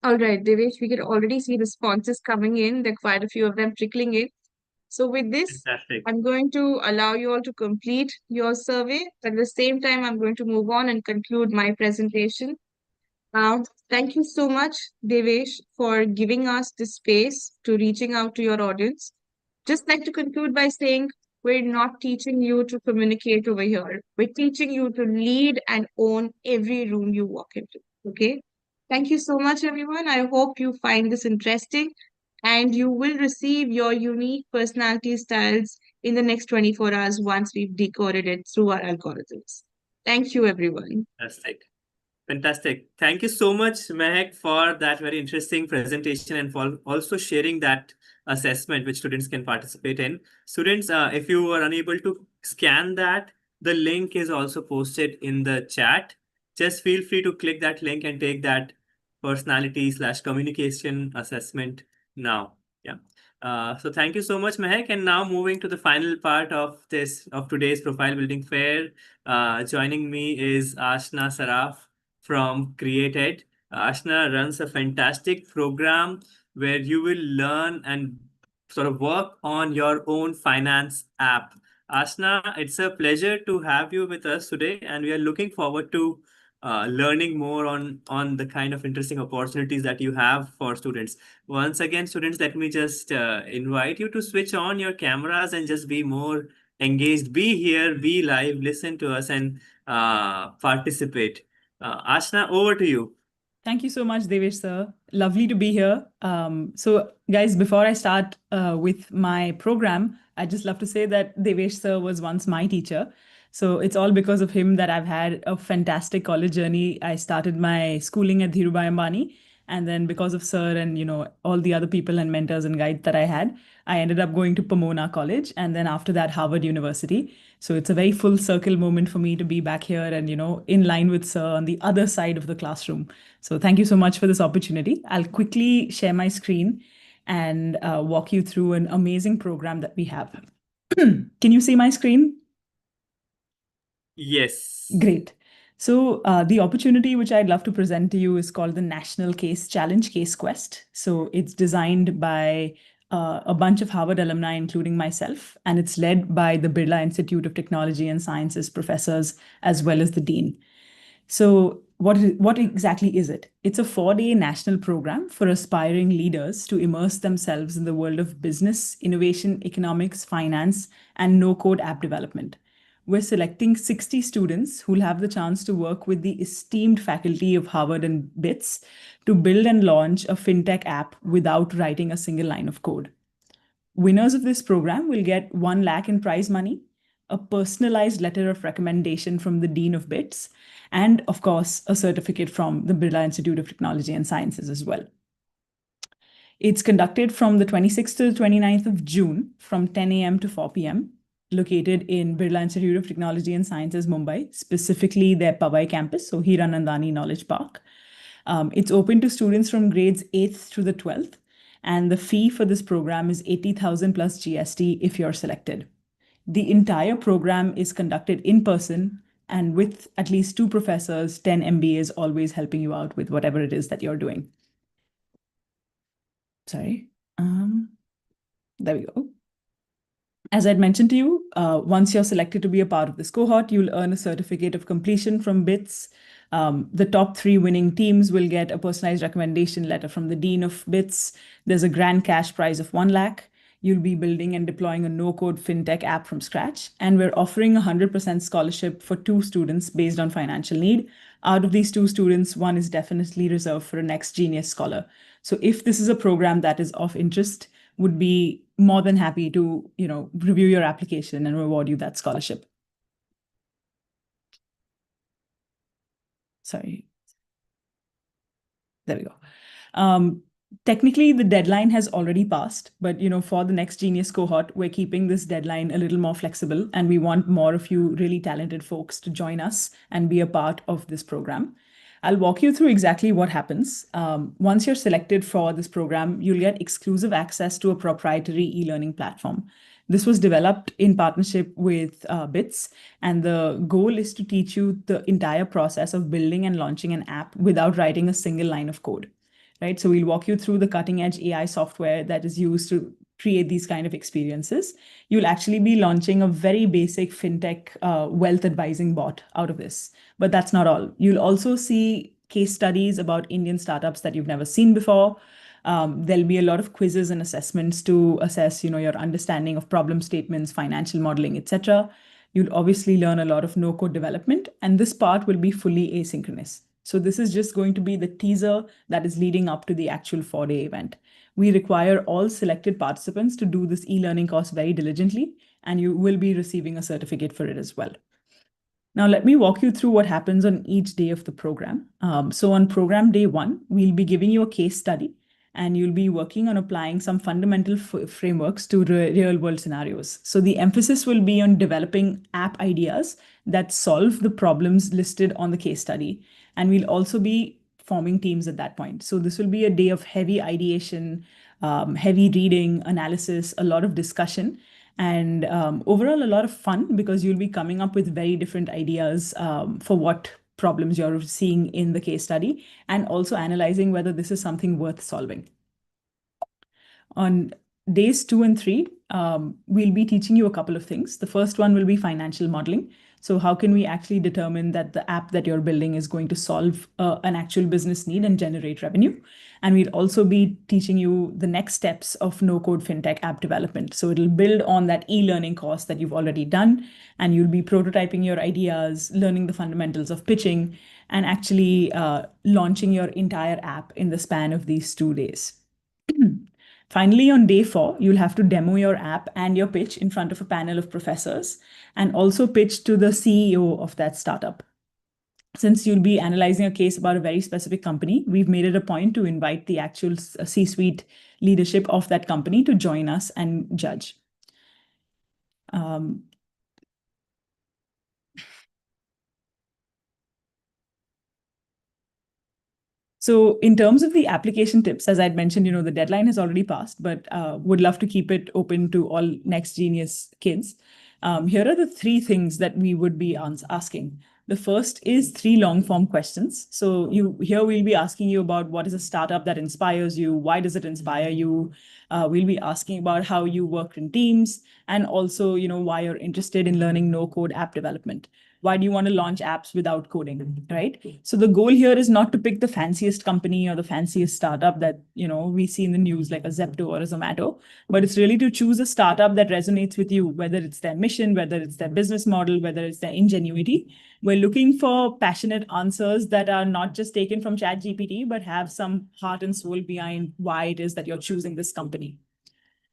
All right, Devesh, we can already see responses coming in. There are quite a few of them trickling in. So with this, Fantastic. I'm going to allow you all to complete your survey. At the same time, I'm going to move on and conclude my presentation. Thank you so much, Devesh, for giving us the space to reaching out to your audience. Just like to conclude by saying, we're not teaching you to communicate over here. We're teaching you to lead and own every room you walk into. Okay. Thank you so much, everyone. I hope you find this interesting and you will receive your unique personality styles in the next 24 hours once we've decoded it through our algorithms. Thank you, everyone. Fantastic. Fantastic. Thank you so much, Mehak, for that very interesting presentation and for also sharing that assessment which students can participate in. Students, if you are unable to scan that, the link is also posted in the chat. Just feel free to click that link and take that personality/communication assessment now. Yeah. So thank you so much, Mehak. And now moving to the final part of today's profile building fair. Joining me is Ashna Saraf from Created. Ashna runs a fantastic program where you will learn and sort of work on your own finance app. Ashna, it's a pleasure to have you with us today, and we are looking forward to learning more on the kind of interesting opportunities that you have for students. Once again, students, let me just invite you to switch on your cameras and just be more engaged. Be here, be live, listen to us, and participate. Ashna, over to you. Thank you so much, Devesh sir. Lovely to be here. So, guys, before I start with my program, I'd just love to say that Devesh sir was once my teacher. So it's all because of him that I've had a fantastic college journey. I started my schooling at Dhirubhai Ambani, and then because of sir and all the other people and mentors and guides that I had, I ended up going to Pomona College, and then after that Harvard University. So it's a very full circle moment for me to be back here and in line with sir on the other side of the classroom. So thank you so much for this opportunity. I'll quickly share my screen and walk you through an amazing program that we have. Can you see my screen? Yes. Great. So the opportunity which I'd love to present to you is called the National Case Challenge Case Quest. So it's designed by a bunch of Harvard alumni, including myself, and it's led by the Birla Institute of Technology and Sciences professors, as well as the dean. So what exactly is it? It's a 4-day national program for aspiring leaders to immerse themselves in the world of business, innovation, economics, finance, and no-code app development. We're selecting 60 students who'll have the chance to work with the esteemed faculty of Harvard and BITS to build and launch a fintech app without writing a single line of code. Winners of this program will get 1 lakh in prize money, a personalized letter of recommendation from the Dean of BITS, and of course, a certificate from the Birla Institute of Technology and Sciences as well. It's conducted from the 26th to the 29th of June from 10 a.m. to 4 p.m. Located in Birla Institute of Technology and Sciences, Mumbai, specifically their Powai campus, so Hiranandani Knowledge Park. It's open to students from grades 8th to the 12th, and the fee for this program is 80,000 plus GST if you're selected. The entire program is conducted in person and with at least 2 professors, 10 MBAs always helping you out with whatever it is that you're doing. Sorry. There we go. As I'd mentioned to you, once you're selected to be a part of this cohort, you'll earn a certificate of completion from BITS. The top 3 winning teams will get a personalized recommendation letter from the Dean of BITS. There's a grand cash prize of 1 lakh. You'll be building and deploying a no-code fintech app from scratch. And we're offering 100% scholarship for 2 students based on financial need. Out of these 2 students, 1 is definitely reserved for a Next Genius Scholar. So if this is a program that is of interest, would be more than happy to, review your application and reward you that scholarship. Sorry. There we go. Technically, the deadline has already passed, but for the Next Genius cohort, we're keeping this deadline a little more flexible, and we want more of you really talented folks to join us and be a part of this program. I'll walk you through exactly what happens. Once you're selected for this program, you'll get exclusive access to a proprietary e-learning platform. This was developed in partnership with BITS, and the goal is to teach you the entire process of building and launching an app without writing a single line of code. right? So we'll walk you through the cutting edge AI software that is used to create these kind of experiences. You'll actually be launching a very basic fintech wealth advising bot out of this. But that's not all. You'll also see case studies about Indian startups that you've never seen before. There'll be a lot of quizzes and assessments to assess, your understanding of problem statements, financial modeling, etc. You'll obviously learn a lot of no-code development, and this part will be fully asynchronous. So this is just going to be the teaser that is leading up to the actual 4-day event. We require all selected participants to do this e-learning course very diligently, and you will be receiving a certificate for it as well. Now, let me walk you through what happens on each day of the program. So on program day 1, we'll be giving you a case study, and you'll be working on applying some fundamental frameworks to real-world scenarios. So the emphasis will be on developing app ideas that solve the problems listed on the case study. And we'll also be forming teams at that point. So this will be a day of heavy ideation, heavy reading, analysis, a lot of discussion, and overall a lot of fun, because you'll be coming up with very different ideas for what problems you're seeing in the case study, and also analyzing whether this is something worth solving. On days 2 and 3, we'll be teaching you a couple of things. The first one will be financial modeling. So how can we actually determine that the app that you're building is going to solve an actual business need and generate revenue? And we'll also be teaching you the next steps of no-code fintech app development. So it'll build on that e-learning course that you've already done, and you'll be prototyping your ideas, learning the fundamentals of pitching, and actually launching your entire app in the span of these 2 days. Finally, on day 4, you'll have to demo your app and your pitch in front of a panel of professors, and also pitch to the CEO of that startup. Since you'll be analyzing a case about a very specific company, we've made it a point to invite the actual C-suite leadership of that company to join us and judge. So in terms of the application tips, as I'd mentioned, the deadline has already passed, but would love to keep it open to all Next Genius kids. Here are the 3 things that we would be asking. The first is 3 long-form questions. So here we'll be asking you about what is a startup that inspires you, why does it inspire you? We'll be asking about how you work in teams, and also, why you're interested in learning no-code app development. Why do you want to launch apps without coding, right? So the goal here is not to pick the fanciest company or the fanciest startup that, we see in the news, like a Zepto or a Zomato, but it's really to choose a startup that resonates with you, whether it's their mission, whether it's their business model, whether it's their ingenuity. We're looking for passionate answers that are not just taken from ChatGPT, but have some heart and soul behind why it is that you're choosing this company.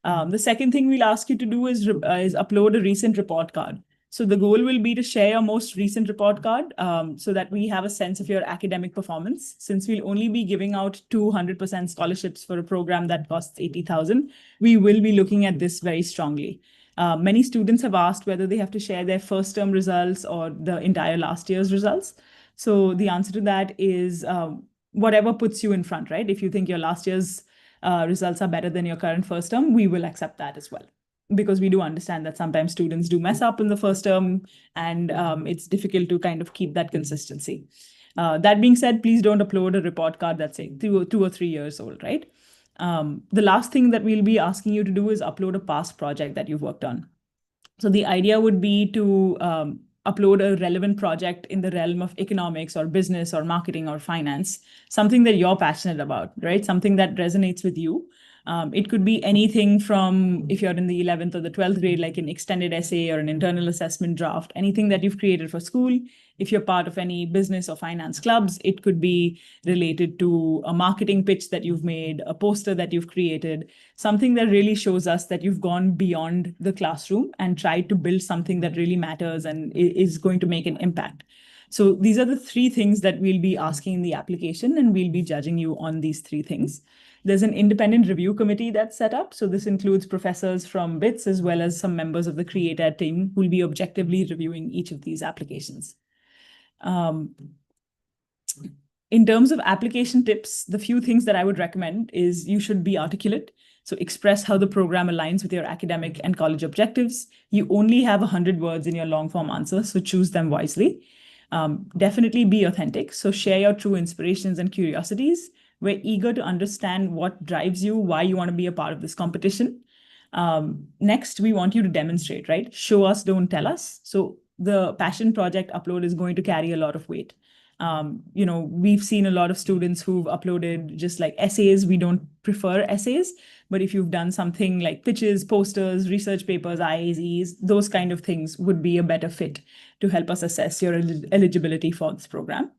The second thing we'll ask you to do is upload a recent report card. So the goal will be to share your most recent report card so that we have a sense of your academic performance. Since we'll only be giving out 200% scholarships for a program that costs 80,000, we will be looking at this very strongly. Many students have asked whether they have to share their first term results or the entire last year's results. So the answer to that is whatever puts you in front, right? If you think your last year's results are better than your current first term, we will accept that as well, because we do understand that sometimes students do mess up in the first term, and it's difficult to kind of keep that consistency. That being said, please don't upload a report card that's say 2 or 3 years old, right? The last thing that we'll be asking you to do is upload a past project that you've worked on. So the idea would be to upload a relevant project in the realm of economics or business or marketing or finance, something that you're passionate about, right? Something that resonates with you. It could be anything from, if you're in the 11th or the 12th grade, like an extended essay or an internal assessment draft, anything that you've created for school. If you're part of any business or finance clubs, it could be related to a marketing pitch that you've made, a poster that you've created, something that really shows us that you've gone beyond the classroom and tried to build something that really matters and is going to make an impact. So these are the 3 things that we'll be asking in the application, and we'll be judging you on these 3 things. There's an independent review committee that's set up. So this includes professors from BITS as well as some members of the CreateEd team who will be objectively reviewing each of these applications. In terms of application tips, the few things that I would recommend is you should be articulate. So express how the program aligns with your academic and college objectives. You only have 100 words in your long form answer, so choose them wisely. Definitely be authentic. So share your true inspirations and curiosities. We're eager to understand what drives you, why you want to be a part of this competition. Next, we want you to demonstrate, right? Show us, don't tell us. So the passion project upload is going to carry a lot of weight. We've seen a lot of students who've uploaded just like essays. We don't prefer essays, but if you've done something like pitches, posters, research papers, IAZs, those kind of things would be a better fit to help us assess your eligibility for this program.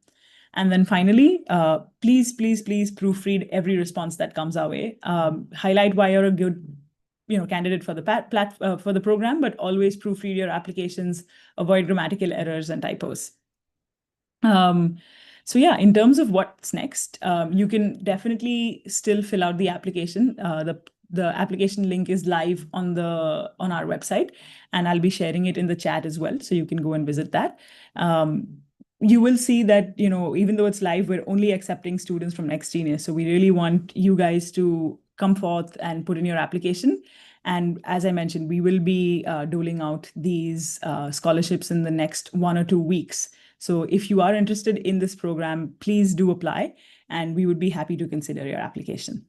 And then finally, please proofread every response that comes our way. Highlight why you're a good candidate for the for the program, but always proofread your applications, avoid grammatical errors and typos. So yeah, in terms of what's next, you can definitely still fill out the application. The application link is live on our website, and I'll be sharing it in the chat as well, so you can go and visit that. You will see that, even though it's live, we're only accepting students from NextGenius. So we really want you guys to come forth and put in your application. And as I mentioned, we will be doling out these scholarships in the next 1 or 2 weeks. So if you are interested in this program, please do apply, and we would be happy to consider your application.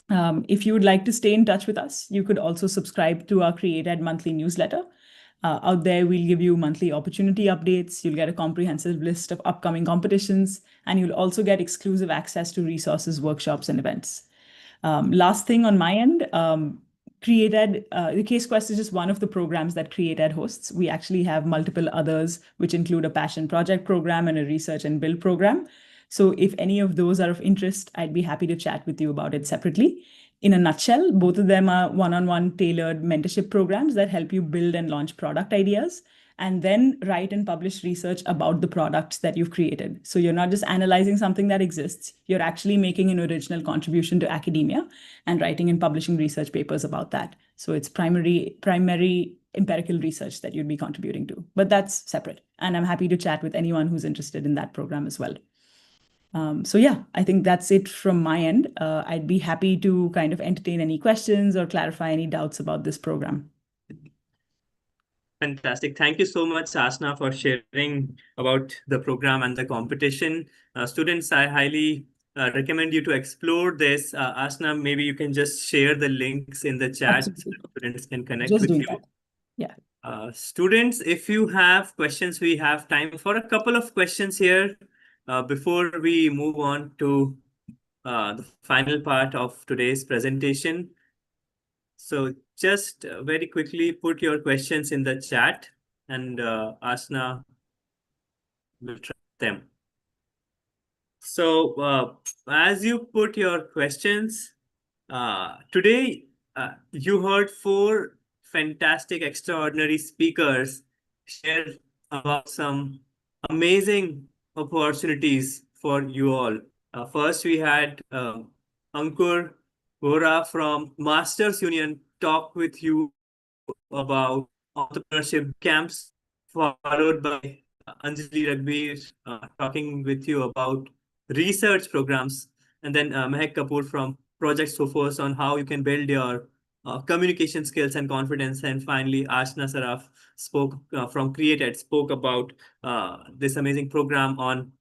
If you would like to stay in touch with us, you could also subscribe to our CreateEd monthly newsletter. Out there, we'll give you monthly opportunity updates. You'll get a comprehensive list of upcoming competitions, and you'll also get exclusive access to resources, workshops, and events. Last thing on my end, CreateEd, the Case Quest is just one of the programs that CreateEd hosts. We actually have multiple others, which include a passion project program and a research and build program. So if any of those are of interest, I'd be happy to chat with you about it separately. In a nutshell, both of them are one-on-one tailored mentorship programs that help you build and launch product ideas, and then write and publish research about the products that you've created. So you're not just analyzing something that exists, you're actually making an original contribution to academia and writing and publishing research papers about that. So it's primary empirical research that you'd be contributing to, but that's separate. And I'm happy to chat with anyone who's interested in that program as well. So yeah, I think that's it from my end. I'd be happy to kind of entertain any questions or clarify any doubts about this program. Fantastic. Thank you so much, Asna, for sharing about the program and the competition. Students, I highly recommend you to explore this. Asna, maybe you can just share the links in the chat so students can connect with you. That. Yeah. Students, if you have questions, we have time for a couple of questions here before we move on to the final part of today's presentation. So just very quickly put your questions in the chat, and Asna will try them. So as you put your questions, today you heard 4 fantastic, extraordinary speakers share about some amazing opportunities for you all. First, we had Ankur Vora from Masters Union talk with you about entrepreneurship camps, followed by Anjali Raghbir talking with you about research programs, and then Mehak Kapoor from Project Sophos on how you can build your communication skills and confidence. And finally, Ashna Saraf spoke from CreateEd, spoke about this amazing program on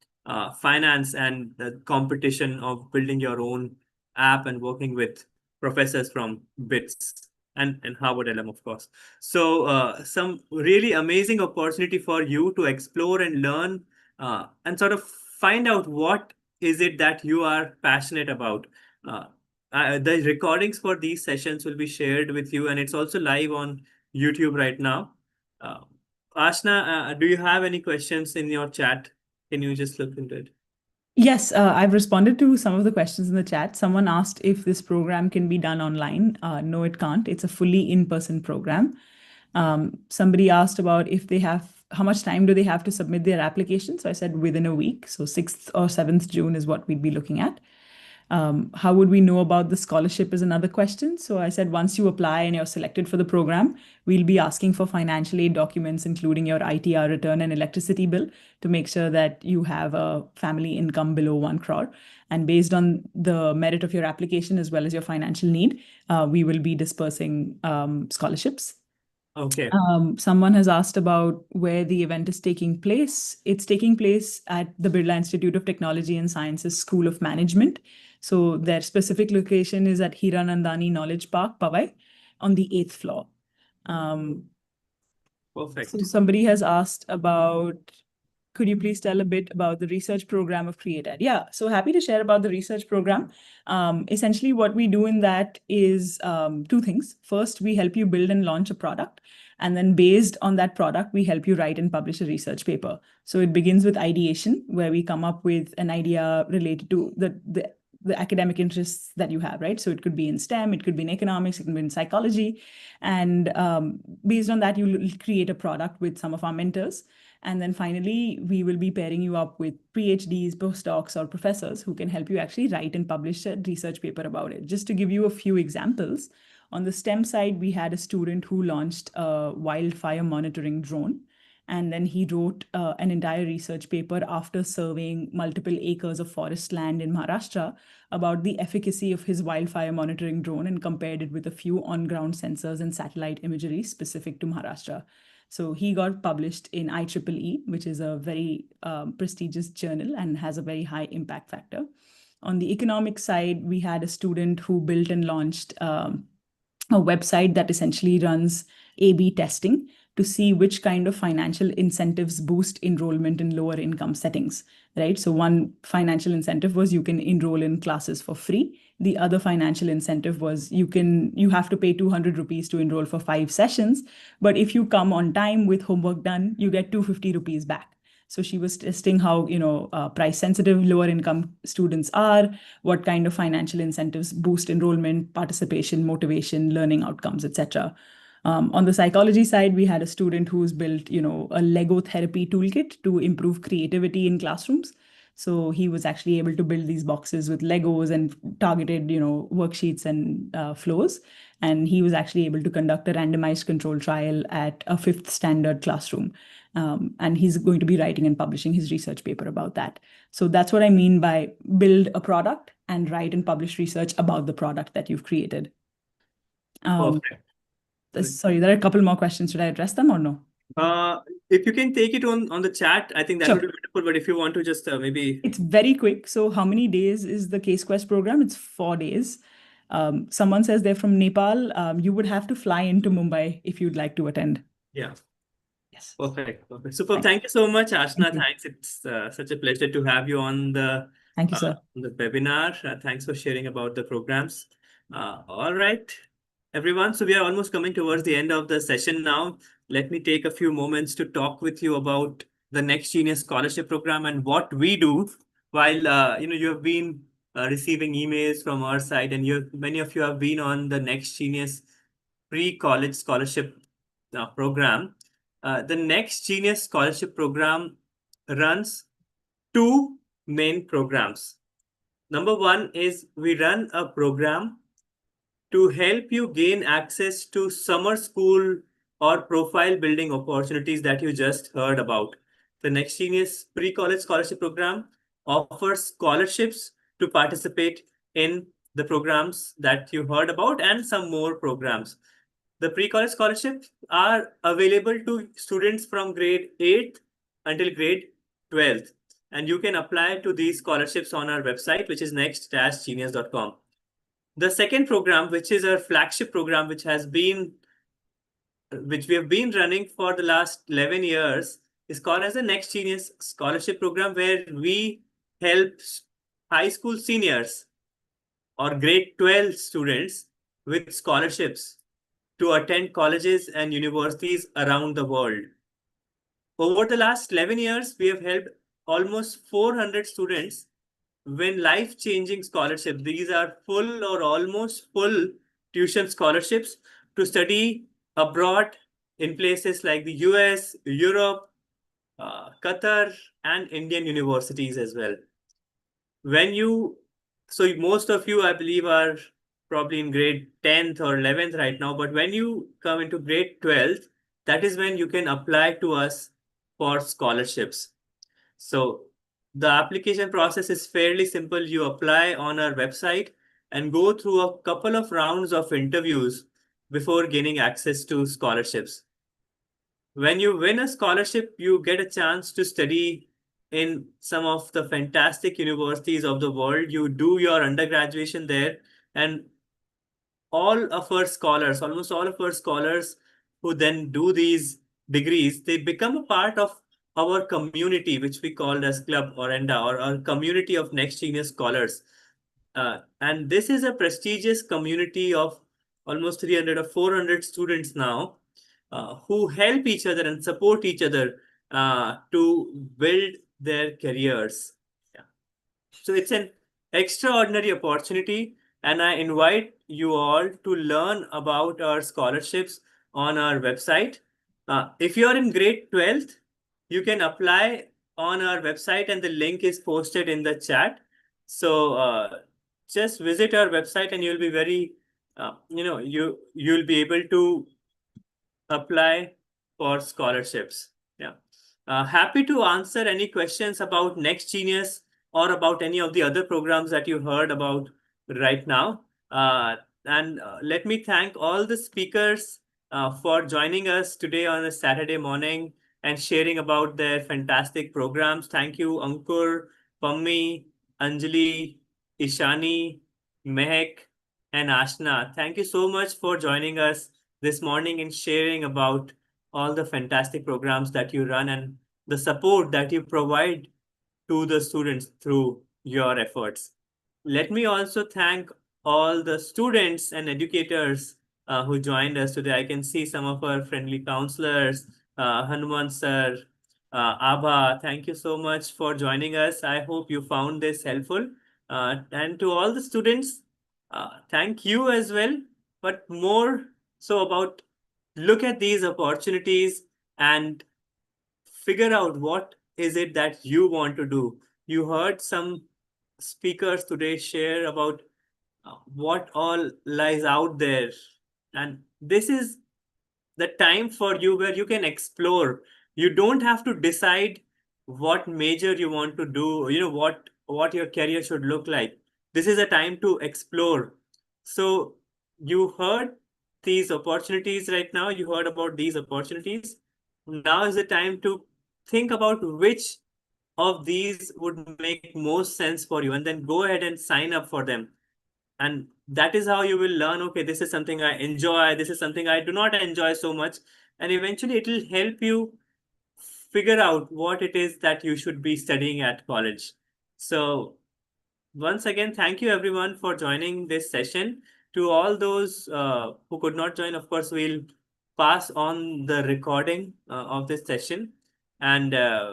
finance and the competition of building your own app and working with professors from BITS and Harvard LM, of course. So some really amazing opportunity for you to explore and learn and sort of find out what is it that you are passionate about. The recordings for these sessions will be shared with you, and it's also live on YouTube right now. Ashna, do you have any questions in your chat? Can you just look into it? Yes, I've responded to some of the questions in the chat. Someone asked if this program can be done online. No, it can't. It's a fully in-person program. Somebody asked about how much time do they have to submit their application? So I said within a week. So 6th or 7th June is what we'd be looking at. How would we know about the scholarship is another question. So I said, once you apply and you're selected for the program, we'll be asking for financial aid documents, including your ITR return and electricity bill, to make sure that you have a family income below 1 crore. And based on the merit of your application as well as your financial need, we will be dispersing scholarships. Okay. Someone has asked about where the event is taking place. It's taking place at the Birla Institute of Technology and Sciences School of Management. So their specific location is at Hiranandani Knowledge Park, Powai, on the 8th floor. Perfect. So somebody has asked about, could you please tell a bit about the research program of CreateEd? Yeah, so happy to share about the research program. Essentially, what we do in that is two things. First, we help you build and launch a product. And then based on that product, we help you write and publish a research paper. So it begins with ideation, where we come up with an idea related to the academic interests that you have, right? So it could be in STEM, it could be in economics, it could be in psychology. And based on that, you'll create a product with some of our mentors. And then finally, we will be pairing you up with PhDs, postdocs, or professors who can help you actually write and publish a research paper about it. Just to give you a few examples, on the STEM side, we had a student who launched a wildfire monitoring drone. And then he wrote an entire research paper after surveying multiple acres of forest land in Maharashtra about the efficacy of his wildfire monitoring drone and compared it with a few on-ground sensors and satellite imagery specific to Maharashtra. So he got published in IEEE, which is a very prestigious journal and has a very high impact factor. On the economic side, we had a student who built and launched a website that essentially runs A/B testing to see which kind of financial incentives boost enrollment in lower income settings, right? So one financial incentive was you can enroll in classes for free. The other financial incentive was you have to pay 200 rupees to enroll for 5 sessions. But if you come on time with homework done, you get 250 rupees back. So she was testing how, price sensitive lower income students are, what kind of financial incentives boost enrollment, participation, motivation, learning outcomes, etc. On the psychology side, we had a student who's built, a Lego therapy toolkit to improve creativity in classrooms. So he was actually able to build these boxes with Legos and targeted, worksheets and flows. And he was actually able to conduct a randomized control trial at a 5th standard classroom. And he's going to be writing and publishing his research paper about that. So that's what I mean by build a product and write and publish research about the product that you've created. Perfect. Sorry, there are a couple more questions. Should I address them or no? If you can take it on the chat, I think that Sure. would be wonderful. But if you want to just maybe... It's very quick. So how many days is the Case Quest program? It's 4 days. Someone says they're from Nepal. You would have to fly into Mumbai if you'd like to attend. Yeah. Yes. Perfect. Super. Thank you so much, Ashna. Thank you. Thanks. It's such a pleasure to have you on the Thank you, sir. on the webinar. Thanks for sharing about the programs. All right, everyone. So we are almost coming towards the end of the session now. Let me take a few moments to talk with you about the Next Genius Scholarship Program and what we do while you have been receiving emails from our side, and many of you have been on the Next Genius pre-college scholarship program. The Next Genius Scholarship Program runs two main programs. Number one is we run a program to help you gain access to summer school or profile building opportunities that you just heard about. The Next Genius Pre-College Scholarship Program offers scholarships to participate in the programs that you heard about and some more programs. The pre-college scholarships are available to students from grade 8th until grade 12th. And you can apply to these scholarships on our website, which is next-genius.com. The second program, which is our flagship program, which we have been running for the last 11 years, is called as the Next Genius Scholarship Program, where we help high school seniors or grade 12 students with scholarships to attend colleges and universities around the world. Over the last 11 years, we have helped almost 400 students win life-changing scholarships. These are full or almost full tuition scholarships to study abroad in places like the US, Europe, Qatar, and Indian universities as well. So most of you, I believe, are probably in grade 10th or 11th right now, but when you come into grade 12th, that is when you can apply to us for scholarships. So the application process is fairly simple. You apply on our website and go through a couple of rounds of interviews before gaining access to scholarships. When you win a scholarship, you get a chance to study in some of the fantastic universities of the world. You do your undergraduation there, and almost all of our scholars who then do these degrees, they become a part of our community, which we call as Club Orenda, or our community of next genius scholars. And this is a prestigious community of almost 300 or 400 students now, who help each other and support each other to build their careers. Yeah. So it's an extraordinary opportunity, and I invite you all to learn about our scholarships on our website. If you're in grade 12th, you can apply on our website, and the link is posted in the chat. So just visit our website, and you'll be very, you'll be able to apply for scholarships. Yeah. Happy to answer any questions about Next Genius or about any of the other programs that you heard about right now. And let me thank all the speakers for joining us today on a Saturday morning and sharing about their fantastic programs. Thank you, Ankur, Pammi, Anjali, Ishani, Mehek, and Ashna. Thank you so much for joining us this morning and sharing about all the fantastic programs that you run and the support that you provide to the students through your efforts. Let me also thank all the students and educators who joined us today. I can see some of our friendly counselors, Hanuman sir, Abha. Thank you so much for joining us. I hope you found this helpful. And to all the students, thank you as well, but more so about look at these opportunities and figure out what is it that you want to do. You heard some speakers today share about what all lies out there, and this is the time for you where you can explore. You don't have to decide what major you want to do, what your career should look like. This is a time to explore. So you heard these opportunities right now, you heard about these opportunities. Now is the time to think about which of these would make most sense for you, and then go ahead and sign up for them. And that is how you will learn, okay, this is something I enjoy, this is something I do not enjoy so much. And eventually it will help you figure out what it is that you should be studying at college. So once again, thank you everyone for joining this session. To all those who could not join, of course, we'll pass on the recording of this session, and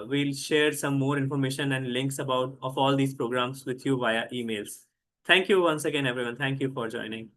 we'll share some more information and links of all these programs with you via emails. Thank you once again, everyone. Thank you for joining.